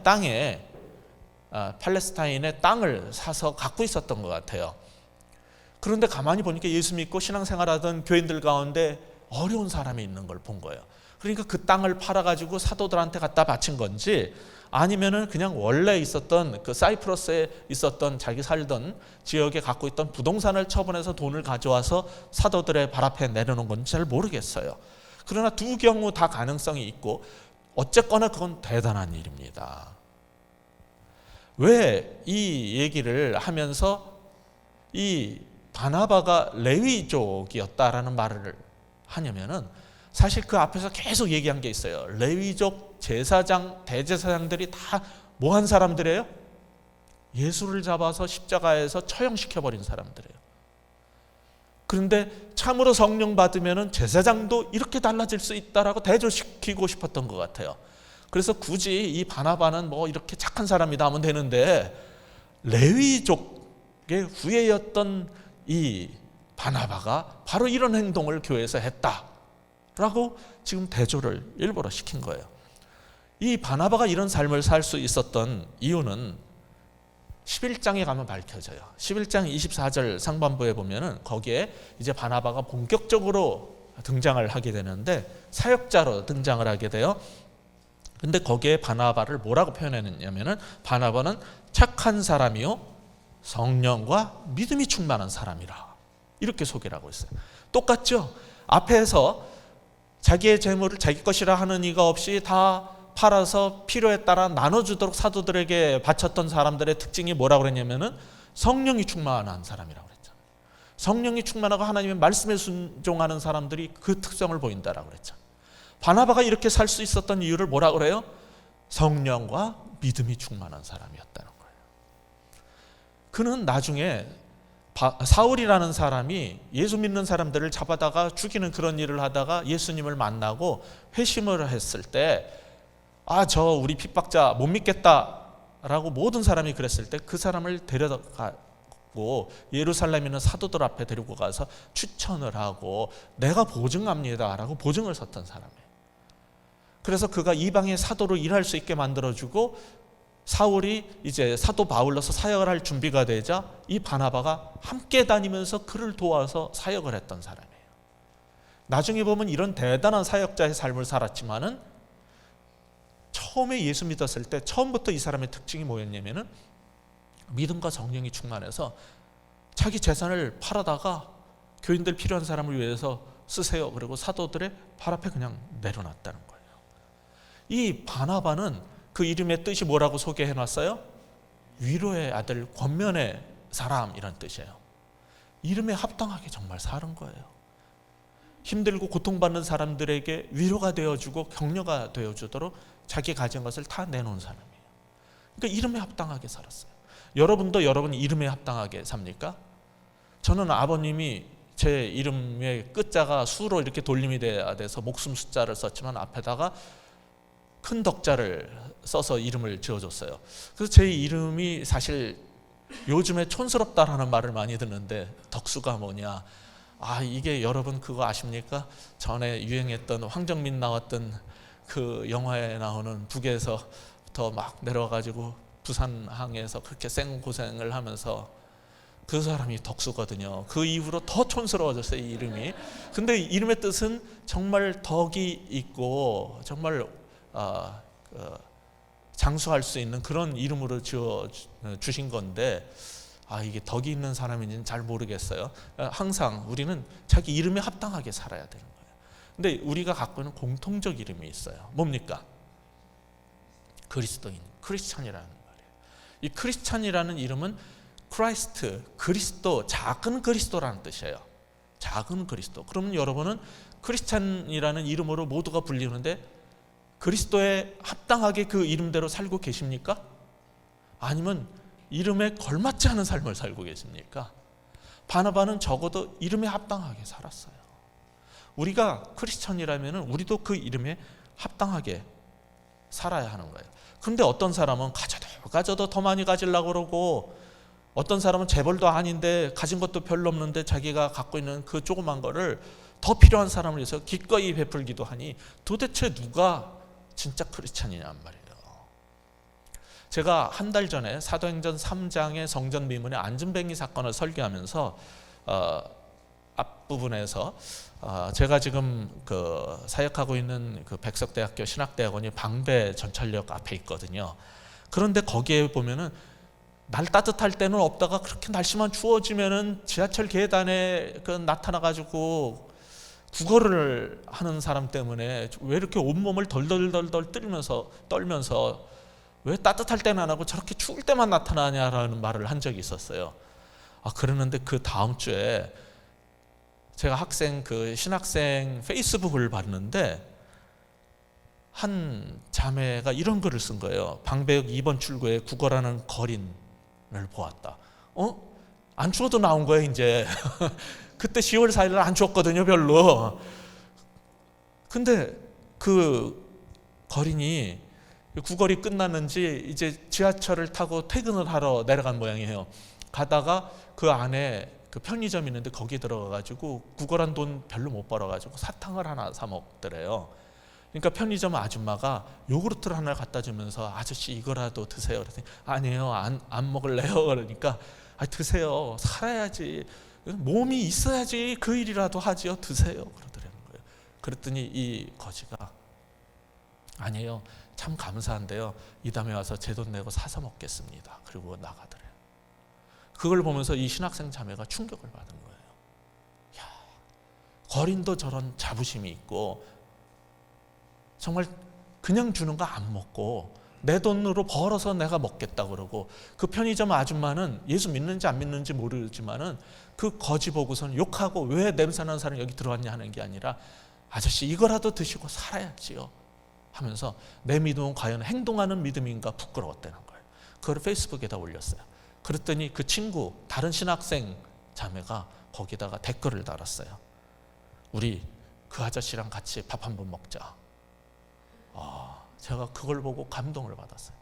Speaker 1: 팔레스타인의 땅을 사서 갖고 있었던 것 같아요. 그런데 가만히 보니까 예수 믿고 신앙생활하던 교인들 가운데 어려운 사람이 있는 걸 본 거예요. 그러니까 그 땅을 팔아가지고 사도들한테 갖다 바친 건지 아니면은 그냥 원래 있었던 그 사이프러스에 있었던 자기 살던 지역에 갖고 있던 부동산을 처분해서 돈을 가져와서 사도들의 발 앞에 내려놓은 건지 잘 모르겠어요. 그러나 두 경우 다 가능성이 있고 어쨌거나 그건 대단한 일입니다. 왜 이 얘기를 하면서 이 바나바가 레위족이었다라는 말을 하냐면은 사실 그 앞에서 계속 얘기한 게 있어요. 레위족 제사장, 대제사장들이 다 뭐 한 사람들이에요? 예수를 잡아서 십자가에서 처형시켜버린 사람들이에요. 그런데 참으로 성령 받으면 제사장도 이렇게 달라질 수 있다라고 대조시키고 싶었던 것 같아요. 그래서 굳이 이 바나바는 뭐 이렇게 착한 사람이다 하면 되는데 레위족의 후예였던 이 바나바가 바로 이런 행동을 교회에서 했다라고 지금 대조를 일부러 시킨 거예요. 이 바나바가 이런 삶을 살 수 있었던 이유는 11장에 가면 밝혀져요. 11장 24절 상반부에 보면은 거기에 이제 바나바가 본격적으로 등장을 하게 되는데 사역자로 등장을 하게 돼요. 근데 거기에 바나바를 뭐라고 표현했냐면은 바나바는 착한 사람이요 성령과 믿음이 충만한 사람이라 이렇게 소개를 하고 있어요. 똑같죠? 앞에서 자기의 재물을 자기 것이라 하는 이가 없이 다 팔아서 필요에 따라 나눠주도록 사도들에게 바쳤던 사람들의 특징이 뭐라고 그랬냐면은 성령이 충만한 사람이라고 그랬죠. 성령이 충만하고 하나님의 말씀에 순종하는 사람들이 그 특성을 보인다라고 그랬죠. 바나바가 이렇게 살 수 있었던 이유를 뭐라고 그래요? 성령과 믿음이 충만한 사람이었다는 거예요. 그는 나중에 사울이라는 사람이 예수 믿는 사람들을 잡아다가 죽이는 그런 일을 하다가 예수님을 만나고 회심을 했을 때 저 우리 핍박자 못 믿겠다라고 모든 사람이 그랬을 때 그 사람을 데려가고 예루살렘에 있는 사도들 앞에 데리고 가서 추천을 하고 내가 보증합니다라고 보증을 섰던 사람이에요. 그래서 그가 이방의 사도로 일할 수 있게 만들어주고 사울이 이제 사도 바울로서 사역을 할 준비가 되자 이 바나바가 함께 다니면서 그를 도와서 사역을 했던 사람이에요. 나중에 보면 이런 대단한 사역자의 삶을 살았지만은 처음에 예수 믿었을 때 처음부터 이 사람의 특징이 뭐였냐면은 믿음과 성령이 충만해서 자기 재산을 팔아다가 교인들 필요한 사람을 위해서 쓰세요. 그리고 사도들의 발 앞에 그냥 내려놨다는 거예요. 이 바나바는 그 이름의 뜻이 뭐라고 소개해놨어요? 위로의 아들, 권면의 사람이란 뜻이에요. 이름에 합당하게 정말 사는 거예요. 힘들고 고통받는 사람들에게 위로가 되어주고 격려가 되어주도록 자기 가진 것을 다 내놓은 사람이에요. 그러니까 이름에 합당하게 살았어요. 여러분도 여러분 이름에 합당하게 삽니까? 저는 아버님이 제 이름의 끝자가 수로 이렇게 돌림이 돼야 돼서 목숨 숫자를 썼지만 앞에다가 큰 덕자를 써서 이름을 지어줬어요. 그래서 제 이름이 사실 요즘에 촌스럽다라는 말을 많이 듣는데 덕수가 뭐냐? 이게 여러분 그거 아십니까? 전에 유행했던 황정민 나왔던 그 영화에 나오는 북에서부터 막 내려와가지고 부산항에서 그렇게 생고생을 하면서 그 사람이 덕수거든요. 그 이후로 더 촌스러워졌어요, 이 이름이. 근데 이름의 뜻은 정말 덕이 있고 정말 장수할 수 있는 그런 이름으로 지어 주신 건데 이게 덕이 있는 사람인지는 잘 모르겠어요. 항상 우리는 자기 이름에 합당하게 살아야 되는 거예요. 근데 우리가 갖고 있는 공통적 이름이 있어요. 뭡니까? 그리스도인, 크리스찬이라는 말이에요. 이 크리스찬이라는 이름은 크라이스트, 그리스도, 작은 그리스도라는 뜻이에요. 작은 그리스도. 그러면 여러분은 크리스찬이라는 이름으로 모두가 불리는데 그리스도에 합당하게 그 이름대로 살고 계십니까? 아니면 이름에 걸맞지 않은 삶을 살고 계십니까? 바나바는 적어도 이름에 합당하게 살았어요. 우리가 크리스천이라면 우리도 그 이름에 합당하게 살아야 하는 거예요. 그런데 어떤 사람은 가져도 더 많이 가지려고 그러고, 어떤 사람은 재벌도 아닌데 가진 것도 별로 없는데 자기가 갖고 있는 그 조그만 거를 더 필요한 사람을 위해서 기꺼이 베풀기도 하니 도대체 누가 진짜 크리스천이냔 말이에요. 제가 한 달 전에 사도행전 3장의 성전 미문의 안전뱅이 사건을 설교하면서 앞부분에서 제가 지금 그 사역하고 있는 그 백석대학교 신학대학원이 방배 전철역 앞에 있거든요. 그런데 거기에 보면은 날 따뜻할 때는 없다가 그렇게 날씨만 추워지면은 지하철 계단에 나타나가지고 구걸을 하는 사람 때문에 왜 이렇게 온몸을 덜덜덜덜 떨면서 왜 따뜻할 때는 안 하고 저렇게 추울 때만 나타나냐라는 말을 한 적이 있었어요. 그러는데 그 다음 주에 제가 신학생 페이스북을 봤는데 한 자매가 이런 글을 쓴 거예요. 방배역 2번 출구에 구걸하는 거린을 보았다. 안 추워도 나온 거예요, 이제. 그때 10월 4일 날 안 추웠거든요, 별로. 근데 그 거린이 구걸이 끝났는지 이제 지하철을 타고 퇴근을 하러 내려간 모양이에요. 가다가 그 안에 그 편의점이 있는데 거기에 들어가가지고 구걸한 돈 별로 못 벌어가지고 사탕을 하나 사 먹더래요. 그러니까 편의점 아줌마가 요구르트를 하나 갖다 주면서 아저씨 이거라도 드세요. 그랬더니 아니에요, 안 먹을래요. 그러니까 드세요. 살아야지. 몸이 있어야지 그 일이라도 하지요. 드세요. 그러더라는 거예요. 그랬더니 이 거지가 아니에요. 참 감사한데요. 이 다음에 와서 제 돈 내고 사서 먹겠습니다. 그리고 나가더래요. 그걸 보면서 이 신학생 자매가 충격을 받은 거예요. 야, 거린도 저런 자부심이 있고 정말 그냥 주는 거 안 먹고 내 돈으로 벌어서 내가 먹겠다 그러고, 그 편의점 아줌마는 예수 믿는지 안 믿는지 모르지만은 그 거지 보고서는 욕하고 왜 냄새나는 사람이 여기 들어왔냐 하는 게 아니라 아저씨 이거라도 드시고 살아야지요 하면서 내 믿음은 과연 행동하는 믿음인가 부끄러웠다는 거예요. 그걸 페이스북에다 올렸어요. 그랬더니 그 친구 다른 신학생 자매가 거기다가 댓글을 달았어요. 우리 그 아저씨랑 같이 밥 한번 먹자. 제가 그걸 보고 감동을 받았어요.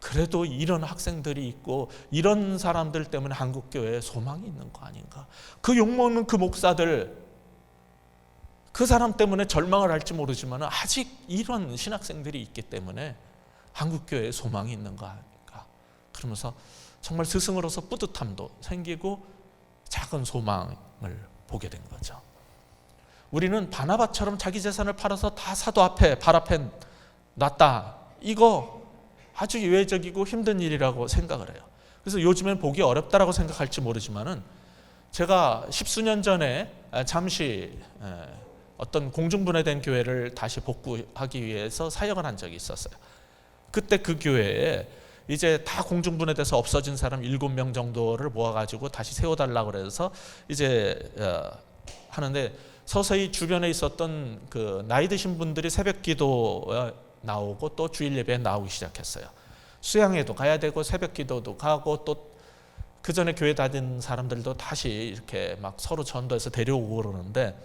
Speaker 1: 그래도 이런 학생들이 있고 이런 사람들 때문에 한국교회에 소망이 있는 거 아닌가. 그 욕먹는 그 목사들, 그 사람 때문에 절망을 할지 모르지만 아직 이런 신학생들이 있기 때문에 한국교회에 소망이 있는 거 아닌가. 그러면서 정말 스승으로서 뿌듯함도 생기고 작은 소망을 보게 된 거죠. 우리는 바나바처럼 자기 재산을 팔아서 다 사도 앞에 발 앞에 놨다. 이거 아주 예외적이고 힘든 일이라고 생각을 해요. 그래서 요즘엔 보기 어렵다라고 생각할지 모르지만은 제가 십수년 전에 잠시 어떤 공중분해된 교회를 다시 복구하기 위해서 사역을 한 적이 있었어요. 그때 그 교회에 이제 다 공중분해돼서 없어진 사람 7명 정도를 모아가지고 다시 세워달라고 그래서 이제 하는데 서서히 주변에 있었던 그 나이 드신 분들이 새벽 기도 나오고 또 주일 예배에 나오기 시작했어요. 수양회도 가야 되고 새벽 기도도 가고 또 그 전에 교회 다닌 사람들도 다시 이렇게 막 서로 전도해서 데려오고 그러는데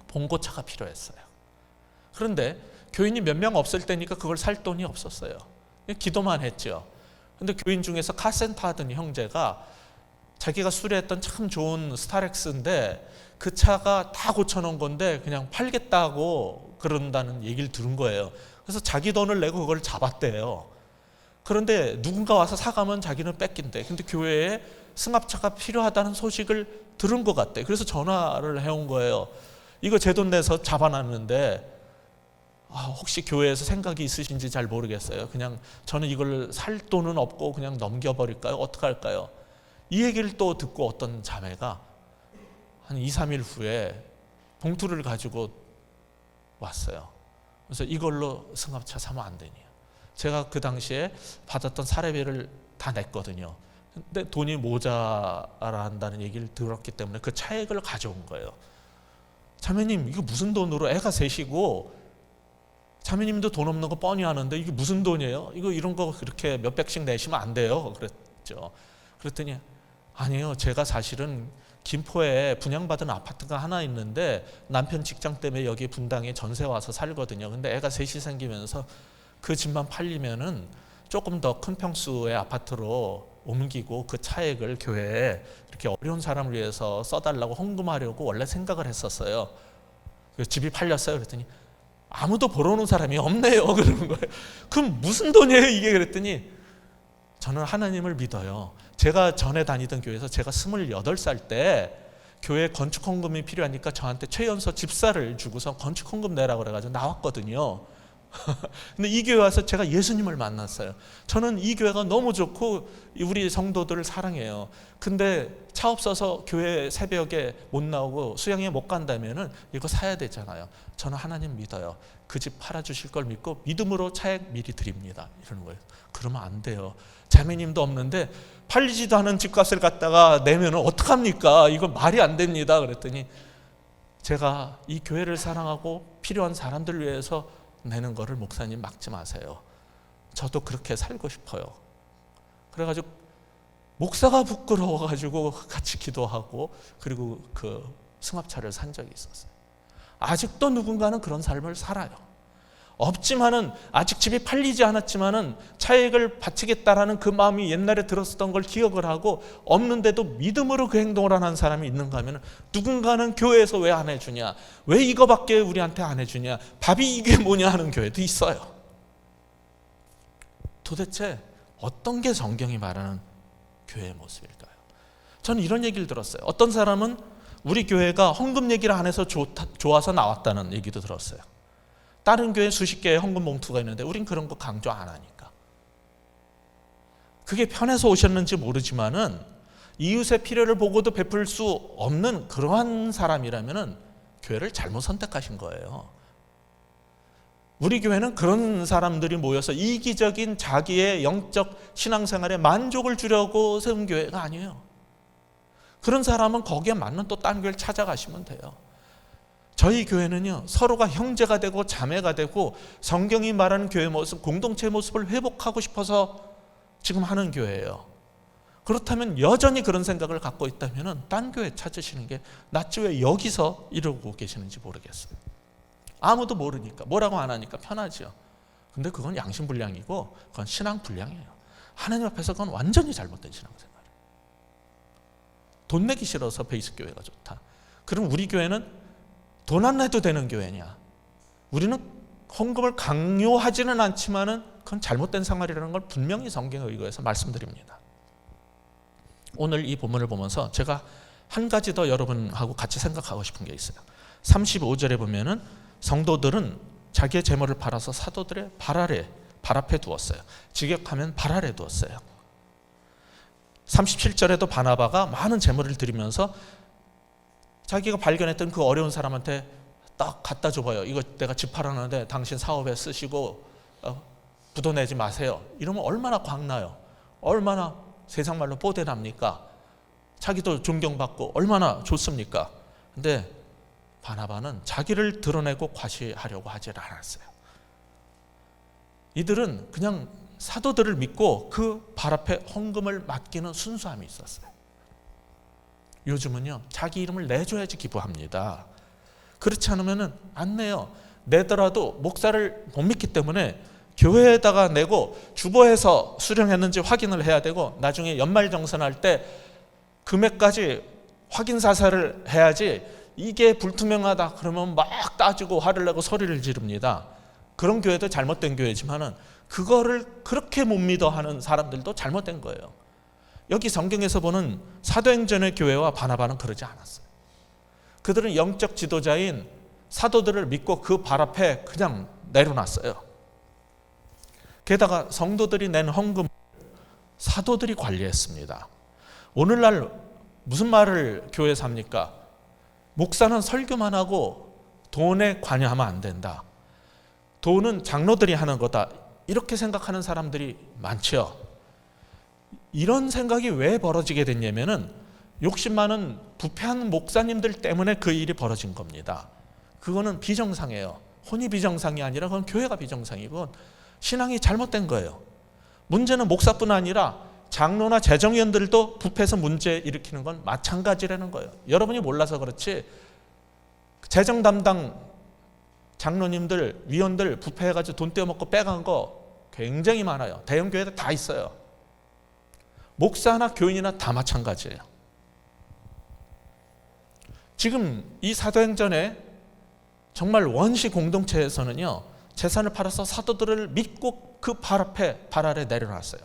Speaker 1: 봉고차가 필요했어요. 그런데 교인이 몇 명 없을 때니까 그걸 살 돈이 없었어요. 기도만 했죠. 근데 교인 중에서 카센터 하던 형제가 자기가 수리했던 참 좋은 스타렉스인데 그 차가 다 고쳐놓은 건데 그냥 팔겠다고 그런다는 얘기를 들은 거예요. 그래서 자기 돈을 내고 그걸 잡았대요. 그런데 누군가 와서 사가면 자기는 뺏긴대. 근데 교회에 승합차가 필요하다는 소식을 들은 것 같대. 그래서 전화를 해온 거예요. 이거 제 돈 내서 잡아놨는데 혹시 교회에서 생각이 있으신지 잘 모르겠어요. 그냥 저는 이걸 살 돈은 없고 그냥 넘겨버릴까요? 어떡할까요? 이 얘기를 또 듣고 어떤 자매가 한 2, 3일 후에 봉투를 가지고 왔어요. 그래서 이걸로 승합차 사면 안 되니? 제가 그 당시에 받았던 사례비를 다 냈거든요. 근데 돈이 모자란다는 얘기를 들었기 때문에 그 차액을 가져온 거예요. 자매님, 이거 무슨 돈으로? 애가 셋이고 자매님도 돈 없는 거 뻔히 아는데 이게 무슨 돈이에요? 이거 이런 거 그렇게 몇백씩 내시면 안 돼요. 그랬죠. 그랬더니 아니에요. 제가 사실은 김포에 분양받은 아파트가 하나 있는데 남편 직장 때문에 여기 분당에 전세 와서 살거든요. 근데 애가 셋이 생기면서 그 집만 팔리면은 조금 더 큰 평수의 아파트로 옮기고 그 차액을 교회에 이렇게 어려운 사람을 위해서 써달라고 헌금하려고 원래 생각을 했었어요. 집이 팔렸어요. 그랬더니 아무도 보러 오는 사람이 없네요. 그러는 거예요. 그럼 무슨 돈이에요 이게? 그랬더니 저는 하나님을 믿어요. 제가 전에 다니던 교회에서 제가 28살 때 교회 건축 헌금이 필요하니까 저한테 최연소 집사를 주고서 건축 헌금 내라고 그래가지고 나왔거든요. 근데 이 교회 와서 제가 예수님을 만났어요. 저는 이 교회가 너무 좋고 우리 성도들을 사랑해요. 근데 차 없어서 교회 새벽에 못 나오고 수양회 못 간다면은 이거 사야 되잖아요. 저는 하나님 믿어요. 그 집 팔아주실 걸 믿고 믿음으로 차액 미리 드립니다. 이러는 거예요. 그러면 안 돼요. 자매님도 없는데 팔리지도 않은 집값을 갖다가 내면은 어떡합니까? 이거 말이 안 됩니다. 그랬더니 제가 이 교회를 사랑하고 필요한 사람들을 위해서 내는 거를 목사님 막지 마세요. 저도 그렇게 살고 싶어요. 그래가지고 목사가 부끄러워가지고 같이 기도하고 그리고 그 승합차를 산 적이 있었어요. 아직도 누군가는 그런 삶을 살아요. 없지만은 아직 집이 팔리지 않았지만은 차액을 바치겠다라는 그 마음이 옛날에 들었었던 걸 기억을 하고 없는데도 믿음으로 그 행동을 하는 사람이 있는가 하면 누군가는 교회에서 왜 안 해주냐, 왜 이거밖에 우리한테 안 해주냐, 밥이 이게 뭐냐 하는 교회도 있어요. 도대체 어떤 게 성경이 말하는 교회의 모습일까요? 저는 이런 얘기를 들었어요. 어떤 사람은 우리 교회가 헌금 얘기를 안 해서 좋아서 나왔다는 얘기도 들었어요. 다른 교회 수십 개의 헌금 봉투가 있는데 우린 그런 거 강조 안 하니까. 그게 편해서 오셨는지 모르지만은 이웃의 필요를 보고도 베풀 수 없는 그러한 사람이라면은 교회를 잘못 선택하신 거예요. 우리 교회는 그런 사람들이 모여서 이기적인 자기의 영적 신앙생활에 만족을 주려고 세운 교회가 아니에요. 그런 사람은 거기에 맞는 또 딴 교회를 찾아가시면 돼요. 저희 교회는요, 서로가 형제가 되고 자매가 되고 성경이 말하는 교회 모습, 공동체 모습을 회복하고 싶어서 지금 하는 교회예요. 그렇다면 여전히 그런 생각을 갖고 있다면 딴 교회 찾으시는 게 낫지 왜 여기서 이러고 계시는지 모르겠어요. 아무도 모르니까, 뭐라고 안 하니까 편하죠. 근데 그건 양심불량이고 그건 신앙불량이에요. 하나님 앞에서 그건 완전히 잘못된 신앙생활이에요. 돈 내기 싫어서 베이스 교회가 좋다. 그럼 우리 교회는 돈 안 내도 되는 교회냐? 우리는 헌금을 강요하지는 않지만은 그건 잘못된 생활이라는 걸 분명히 성경에 의거해서 말씀드립니다. 오늘 이 본문을 보면서 제가 한 가지 더 여러분하고 같이 생각하고 싶은 게 있어요. 35절에 보면은 성도들은 자기의 재물을 팔아서 사도들의 발 앞에 두었어요. 직역하면 발 아래 두었어요. 37절에도 바나바가 많은 재물을 드리면서 자기가 발견했던 그 어려운 사람한테 딱 갖다 줘봐요. 이거 내가 집 팔았는데 당신 사업에 쓰시고 부도내지 마세요. 이러면 얼마나 광나요? 얼마나 세상 말로 뽀대납니까? 자기도 존경받고 얼마나 좋습니까? 근데 바나바는 자기를 드러내고 과시하려고 하지 않았어요. 이들은 그냥 사도들을 믿고 그 발 앞에 헌금을 맡기는 순수함이 있었어요. 요즘은요, 자기 이름을 내줘야지 기부합니다. 그렇지 않으면 안 내요. 내더라도 목사를 못 믿기 때문에 교회에다가 내고 주보에서 수령했는지 확인을 해야 되고 나중에 연말정산할 때 금액까지 확인 사살을 해야지. 이게 불투명하다 그러면 막 따지고 화를 내고 소리를 지릅니다. 그런 교회도 잘못된 교회지만은 그거를 그렇게 못 믿어 하는 사람들도 잘못된 거예요. 여기 성경에서 보는 사도행전의 교회와 바나바는 그러지 않았어요. 그들은 영적 지도자인 사도들을 믿고 그 발 앞에 그냥 내려놨어요. 게다가 성도들이 낸 헌금을 사도들이 관리했습니다. 오늘날 무슨 말을 교회에서 합니까? 목사는 설교만 하고 돈에 관여하면 안 된다. 돈은 장로들이 하는 거다. 이렇게 생각하는 사람들이 많죠. 이런 생각이 왜 벌어지게 됐냐면은 욕심 많은 부패한 목사님들 때문에 그 일이 벌어진 겁니다. 그거는 비정상이에요. 혼이 비정상이 아니라 그건 교회가 비정상이고 신앙이 잘못된 거예요. 문제는 목사뿐 아니라 장로나 재정위원들도 부패해서 문제 일으키는 건 마찬가지라는 거예요. 여러분이 몰라서 그렇지 재정 담당 장로님들, 위원들 부패해가지고 돈 떼어먹고 빼간 거 굉장히 많아요. 대형 교회도 다 있어요. 목사나 교인이나 다 마찬가지예요. 지금 이 사도행전에 정말 원시 공동체에서는요, 재산을 팔아서 사도들을 믿고 그 발 앞에 발 아래 내려놨어요.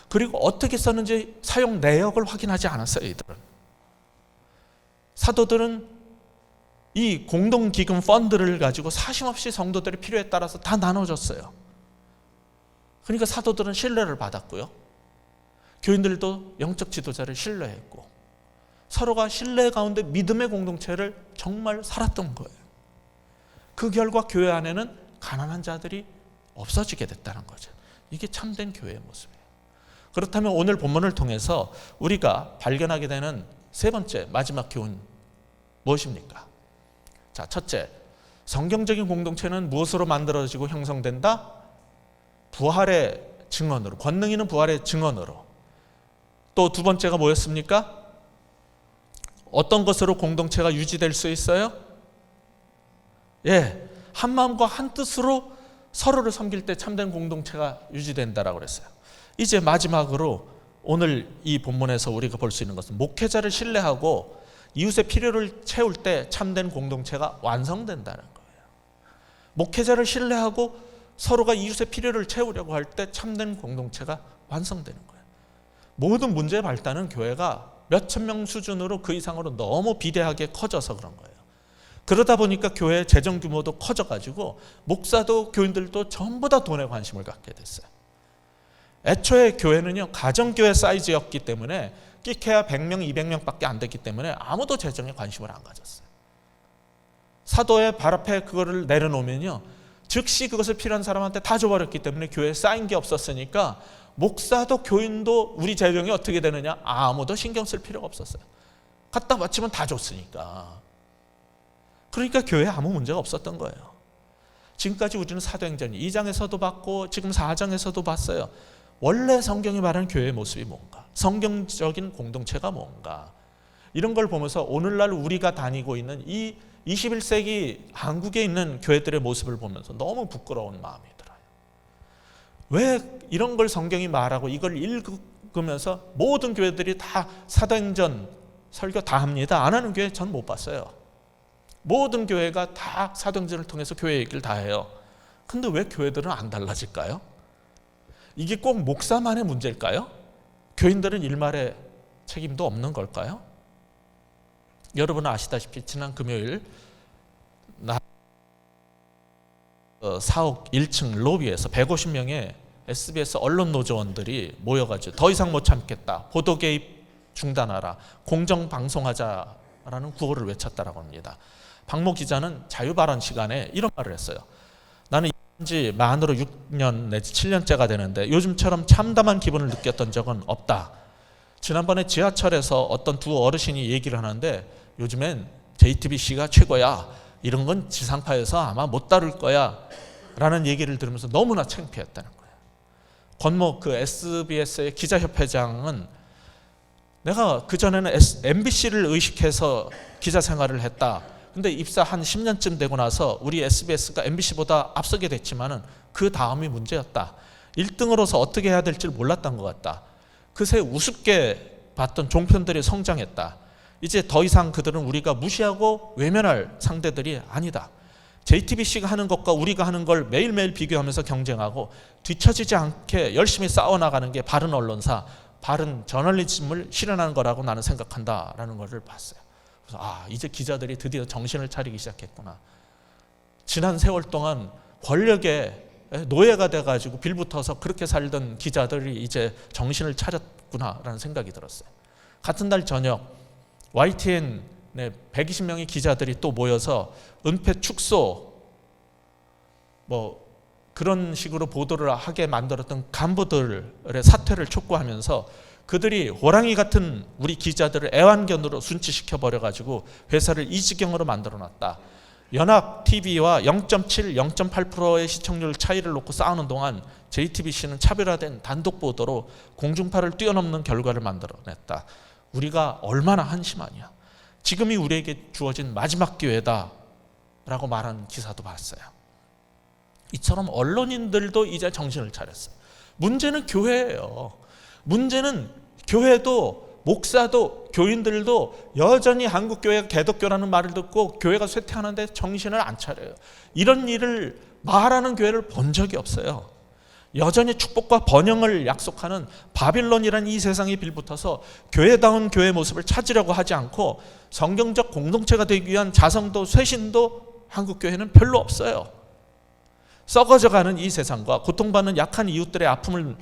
Speaker 1: 그리고 어떻게 썼는지 사용 내역을 확인하지 않았어요. 이들은. 사도들은 이 공동기금 펀드를 가지고 사심없이 성도들의 필요에 따라서 다 나눠줬어요. 그러니까 사도들은 신뢰를 받았고요. 교인들도 영적 지도자를 신뢰했고 서로가 신뢰 가운데 믿음의 공동체를 정말 살았던 거예요. 그 결과 교회 안에는 가난한 자들이 없어지게 됐다는 거죠. 이게 참된 교회의 모습이에요. 그렇다면 오늘 본문을 통해서 우리가 발견하게 되는 세 번째 마지막 교훈 무엇입니까? 자, 첫째, 성경적인 공동체는 무엇으로 만들어지고 형성된다? 부활의 증언으로, 권능 있는 부활의 증언으로. 또 두 번째가 뭐였습니까? 어떤 것으로 공동체가 유지될 수 있어요? 예, 한 마음과 한 뜻으로 서로를 섬길 때 참된 공동체가 유지된다라고 그랬어요. 이제 마지막으로 오늘 이 본문에서 우리가 볼 수 있는 것은 목회자를 신뢰하고 이웃의 필요를 채울 때 참된 공동체가 완성된다는 거예요. 목회자를 신뢰하고 서로가 이웃의 필요를 채우려고 할 때 참된 공동체가 완성되는 거예요. 모든 문제의 발단은 교회가 몇천 명 수준으로 그 이상으로 너무 비대하게 커져서 그런 거예요. 그러다 보니까 교회의 재정 규모도 커져가지고 목사도 교인들도 전부 다 돈에 관심을 갖게 됐어요. 애초에 교회는요, 가정교회 사이즈였기 때문에 끼케야 100명, 200명밖에 안 됐기 때문에 아무도 재정에 관심을 안 가졌어요. 사도의 발 앞에 그거를 내려놓으면요, 즉시 그것을 필요한 사람한테 다 줘버렸기 때문에 교회에 쌓인 게 없었으니까 목사도 교인도 우리 재정이 어떻게 되느냐 아무도 신경 쓸 필요가 없었어요. 갖다 바치면 다 줬으니까. 그러니까 교회에 아무 문제가 없었던 거예요. 지금까지 우리는 사도행전 2장에서도 봤고 지금 4장에서도 봤어요. 원래 성경이 말하는 교회의 모습이 뭔가, 성경적인 공동체가 뭔가, 이런 걸 보면서 오늘날 우리가 다니고 있는 이 21세기 한국에 있는 교회들의 모습을 보면서 너무 부끄러운 마음이 들어요. 왜 이런 걸 성경이 말하고 이걸 읽으면서 모든 교회들이 다 사도행전 설교 다 합니다. 안 하는 교회 전 못 봤어요. 모든 교회가 다 사도행전을 통해서 교회 얘기를 다 해요. 근데 왜 교회들은 안 달라질까요? 이게 꼭 목사만의 문제일까요? 교인들은 일말의 책임도 없는 걸까요? 여러분은 아시다시피 지난 금요일 사옥 1층 로비에서 150명의 SBS 언론 노조원들이 모여가지고 더 이상 못 참겠다, 보도 개입 중단하라, 공정 방송하자라는 구호를 외쳤다라고 합니다. 박모 기자는 자유발언 시간에 이런 말을 했어요. 나는 지 만으로 6년 내지 7년째가 되는데 요즘처럼 참담한 기분을 느꼈던 적은 없다. 지난번에 지하철에서 어떤 두 어르신이 얘기를 하는데 요즘엔 JTBC가 최고야, 이런 건 지상파에서 아마 못 다룰 거야 라는 얘기를 들으면서 너무나 창피했다는 거예요. 권모 그 SBS의 기자협회장은 내가 그전에는 MBC를 의식해서 기자 생활을 했다. 근데 입사 한 10년쯤 되고 나서 우리 SBS가 MBC보다 앞서게 됐지만은 그 다음이 문제였다. 1등으로서 어떻게 해야 될지 몰랐던 것 같다. 그새 우습게 봤던 종편들이 성장했다. 이제 더 이상 그들은 우리가 무시하고 외면할 상대들이 아니다. JTBC가 하는 것과 우리가 하는 걸 매일매일 비교하면서 경쟁하고 뒤처지지 않게 열심히 싸워나가는 게 바른 언론사, 바른 저널리즘을 실현하는 거라고 나는 생각한다라는 것을 봤어요. 그래서 이제 기자들이 드디어 정신을 차리기 시작했구나. 지난 세월 동안 권력의 노예가 돼가지고 빌붙어서 그렇게 살던 기자들이 이제 정신을 차렸구나라는 생각이 들었어요. 같은 날 저녁 YTN 120명의 기자들이 또 모여서 은폐 축소 그런 식으로 보도를 하게 만들었던 간부들의 사퇴를 촉구하면서 그들이 호랑이 같은 우리 기자들을 애완견으로 순치시켜 버려가지고 회사를 이 지경으로 만들어놨다. 연합TV와 0.7, 0.8%의 시청률 차이를 놓고 싸우는 동안 JTBC는 차별화된 단독 보도로 공중파를 뛰어넘는 결과를 만들어냈다. 우리가 얼마나 한심하냐. 지금이 우리에게 주어진 마지막 기회다 라고 말하는 기사도 봤어요. 이처럼 언론인들도 이제 정신을 차렸어요. 문제는 교회예요. 문제는 교회도 목사도 교인들도 여전히 한국교회가 개독교라는 말을 듣고 교회가 쇠퇴하는데 정신을 안 차려요. 이런 일을 말하는 교회를 본 적이 없어요. 여전히 축복과 번영을 약속하는 바빌론이라는 이 세상에 빌붙어서 교회다운 교회 모습을 찾으려고 하지 않고 성경적 공동체가 되기 위한 자성도 쇄신도 한국교회는 별로 없어요. 썩어져가는 이 세상과 고통받는 약한 이웃들의 아픔을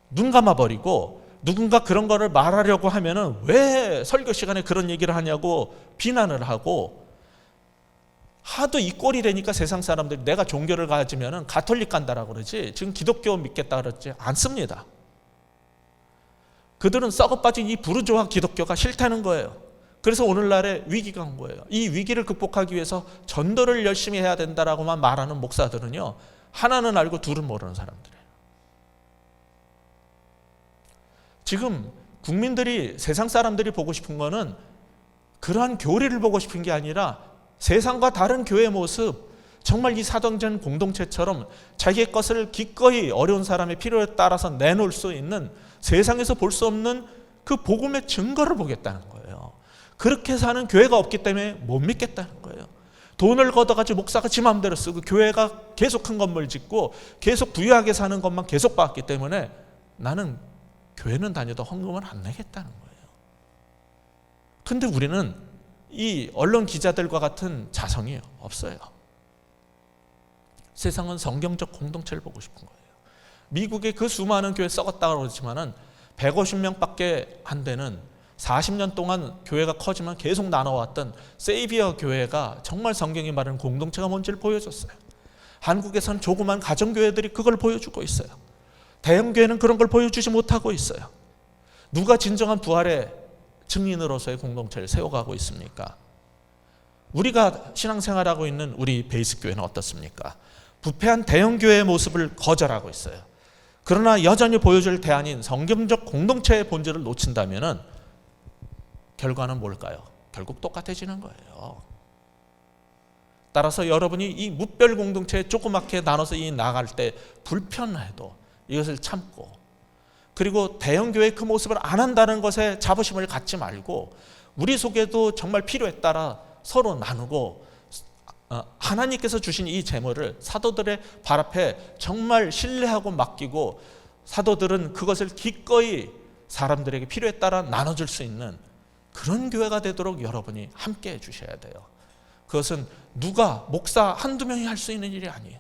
Speaker 1: 눈 감아버리고 누군가 그런 거를 말하려고 하면은 왜 설교 시간에 그런 얘기를 하냐고 비난을 하고, 하도 이 꼴이 되니까 세상 사람들이 내가 종교를 가지면은 가톨릭 간다라고 그러지 지금 기독교 믿겠다 그러지 않습니다. 그들은 썩어빠진 이 부르주아 기독교가 싫다는 거예요. 그래서 오늘날에 위기가 온 거예요. 이 위기를 극복하기 위해서 전도를 열심히 해야 된다라고만 말하는 목사들은요, 하나는 알고 둘은 모르는 사람들이에요. 지금 국민들이, 세상 사람들이 보고 싶은 거는 그러한 교리를 보고 싶은 게 아니라 세상과 다른 교회의 모습, 정말 이 사도행전 공동체처럼 자기의 것을 기꺼이 어려운 사람의 필요에 따라서 내놓을 수 있는, 세상에서 볼 수 없는 그 복음의 증거를 보겠다는 거예요. 그렇게 사는 교회가 없기 때문에 못 믿겠다는 거예요. 돈을 걷어가지고 목사가 지 마음대로 쓰고 교회가 계속 큰 건물 짓고 계속 부유하게 사는 것만 계속 봤기 때문에 나는 교회는 다녀도 헌금을 안 내겠다는 거예요. 근데 우리는 이 언론 기자들과 같은 자성이 없어요. 세상은 성경적 공동체를 보고 싶은 거예요. 미국의 그 수많은 교회 썩었다고 그러지만은 150명밖에 안 되는 40년 동안 교회가 커지면 계속 나눠왔던 세이비어 교회가 정말 성경이 말하는 공동체가 뭔지를 보여줬어요. 한국에서는 조그만 가정교회들이 그걸 보여주고 있어요. 대형교회는 그런 걸 보여주지 못하고 있어요. 누가 진정한 부활의 증인으로서의 공동체를 세워가고 있습니까? 우리가 신앙생활하고 있는 우리 베이스교회는 어떻습니까? 부패한 대형교회의 모습을 거절하고 있어요. 그러나 여전히 보여줄 대안인 성경적 공동체의 본질을 놓친다면 결과는 뭘까요? 결국 똑같아지는 거예요. 따라서 여러분이 이 무별 공동체에 조그맣게 나눠서 나갈 때 불편해도 이것을 참고, 그리고 대형교회의 그 모습을 안 한다는 것에 자부심을 갖지 말고 우리 속에도 정말 필요에 따라 서로 나누고, 하나님께서 주신 이 재물을 사도들의 발 앞에 정말 신뢰하고 맡기고 사도들은 그것을 기꺼이 사람들에게 필요에 따라 나눠줄 수 있는 그런 교회가 되도록 여러분이 함께 해주셔야 돼요. 그것은 누가 목사 한두 명이 할 수 있는 일이 아니에요.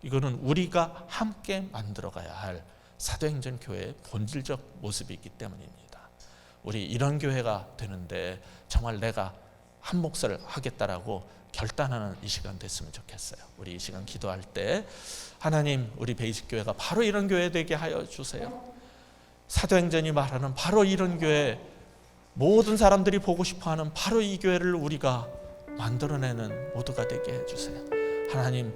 Speaker 1: 이거는 우리가 함께 만들어가야 할 사도행전 교회의 본질적 모습이 있기 때문입니다. 우리 이런 교회가 되는데 정말 내가 한 몫을 하겠다라고 결단하는 이 시간 됐으면 좋겠어요. 우리 이 시간 기도할 때 하나님, 우리 베이직 교회가 바로 이런 교회 되게 하여 주세요. 사도행전이 말하는 바로 이런 교회, 모든 사람들이 보고 싶어하는 바로 이 교회를 우리가 만들어내는 모두가 되게 해주세요. 하나님,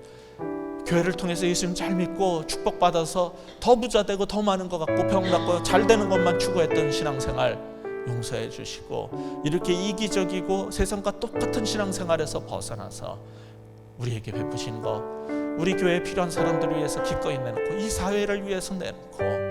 Speaker 1: 교회를 통해서 예수님 잘 믿고 축복받아서 더 부자되고 더 많은 것 같고 병 낫고 잘 되는 것만 추구했던 신앙생활 용서해 주시고, 이렇게 이기적이고 세상과 똑같은 신앙생활에서 벗어나서 우리에게 베푸신 거 우리 교회에 필요한 사람들을 위해서 기꺼이 내놓고 이 사회를 위해서 내놓고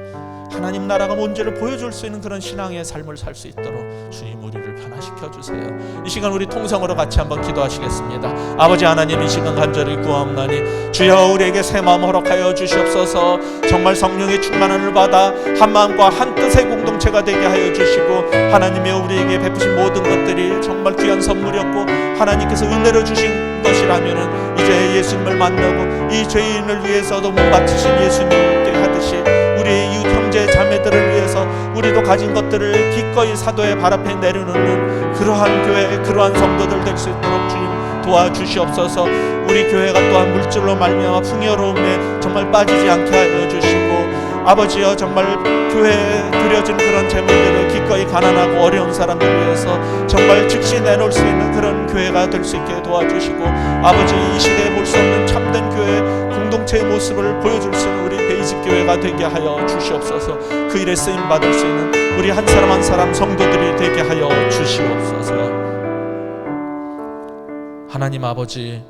Speaker 1: 하나님 나라가 뭔지를 보여줄 수 있는 그런 신앙의 삶을 살 수 있도록 주님 우리를 변화시켜 주세요. 이 시간 우리 통성으로 같이 한번 기도하시겠습니다. 아버지 하나님, 이 시간 간절히 구하옵나니 주여 우리에게 새 마음 허락하여 주시옵소서. 정말 성령의 충만함을 받아 한 마음과 한 뜻의 공동체가 되게 하여 주시고, 하나님의 우리에게 베푸신 모든 것들이 정말 귀한 선물이었고 하나님께서 은혜로 주신 것이라면 이제 예수님을 만나고 이 죄인을 위해서도 못 바치신 예수님께 하듯이 우리의 이웃 형제 자매들을 위해서 우리도 가진 것들을 기꺼이 사도의 발 앞에 내려놓는 그러한 교회, 그러한 성도들 될 수 있도록 주님 도와주시옵소서. 우리 교회가 또한 물질로 말미암아 풍요로움에 정말 빠지지 않게 하여 주시고, 아버지여 정말 교회에 드려진 그런 재물들을 기꺼이 가난하고 어려운 사람들 위해서 정말 즉시 내놓을 수 있는 그런 교회가 될 수 있게 도와주시고, 아버지 이 시대에 볼 수 없는 참된 교회 공동체의 모습을 보여줄 수 있는 우리 베이직 교회가 되게 하여 주시옵소서. 그 일에 쓰임받을 수 있는 우리 한 사람 한 사람 성도들이 되게 하여 주시옵소서. 하나님 아버지,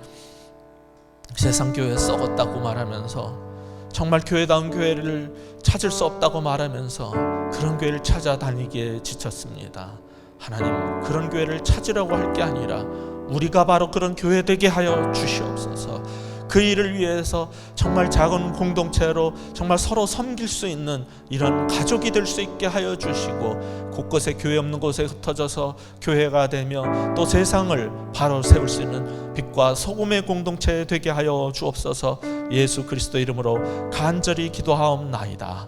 Speaker 1: 세상 교회 썩었다고 말하면서 정말 교회다운 교회를 찾을 수 없다고 말하면서 그런 교회를 찾아다니기에 지쳤습니다. 하나님, 그런 교회를 찾으라고 할 게 아니라 우리가 바로 그런 교회 되게 하여 주시옵소서. 그 일을 위해서 정말 작은 공동체로 정말 서로 섬길 수 있는 이런 가족이 될 수 있게 하여 주시고, 곳곳에 교회 없는 곳에 흩어져서 교회가 되며 또 세상을 바로 세울 수 있는 빛과 소금의 공동체 되게 하여 주옵소서. 예수 그리스도 이름으로 간절히 기도하옵나이다.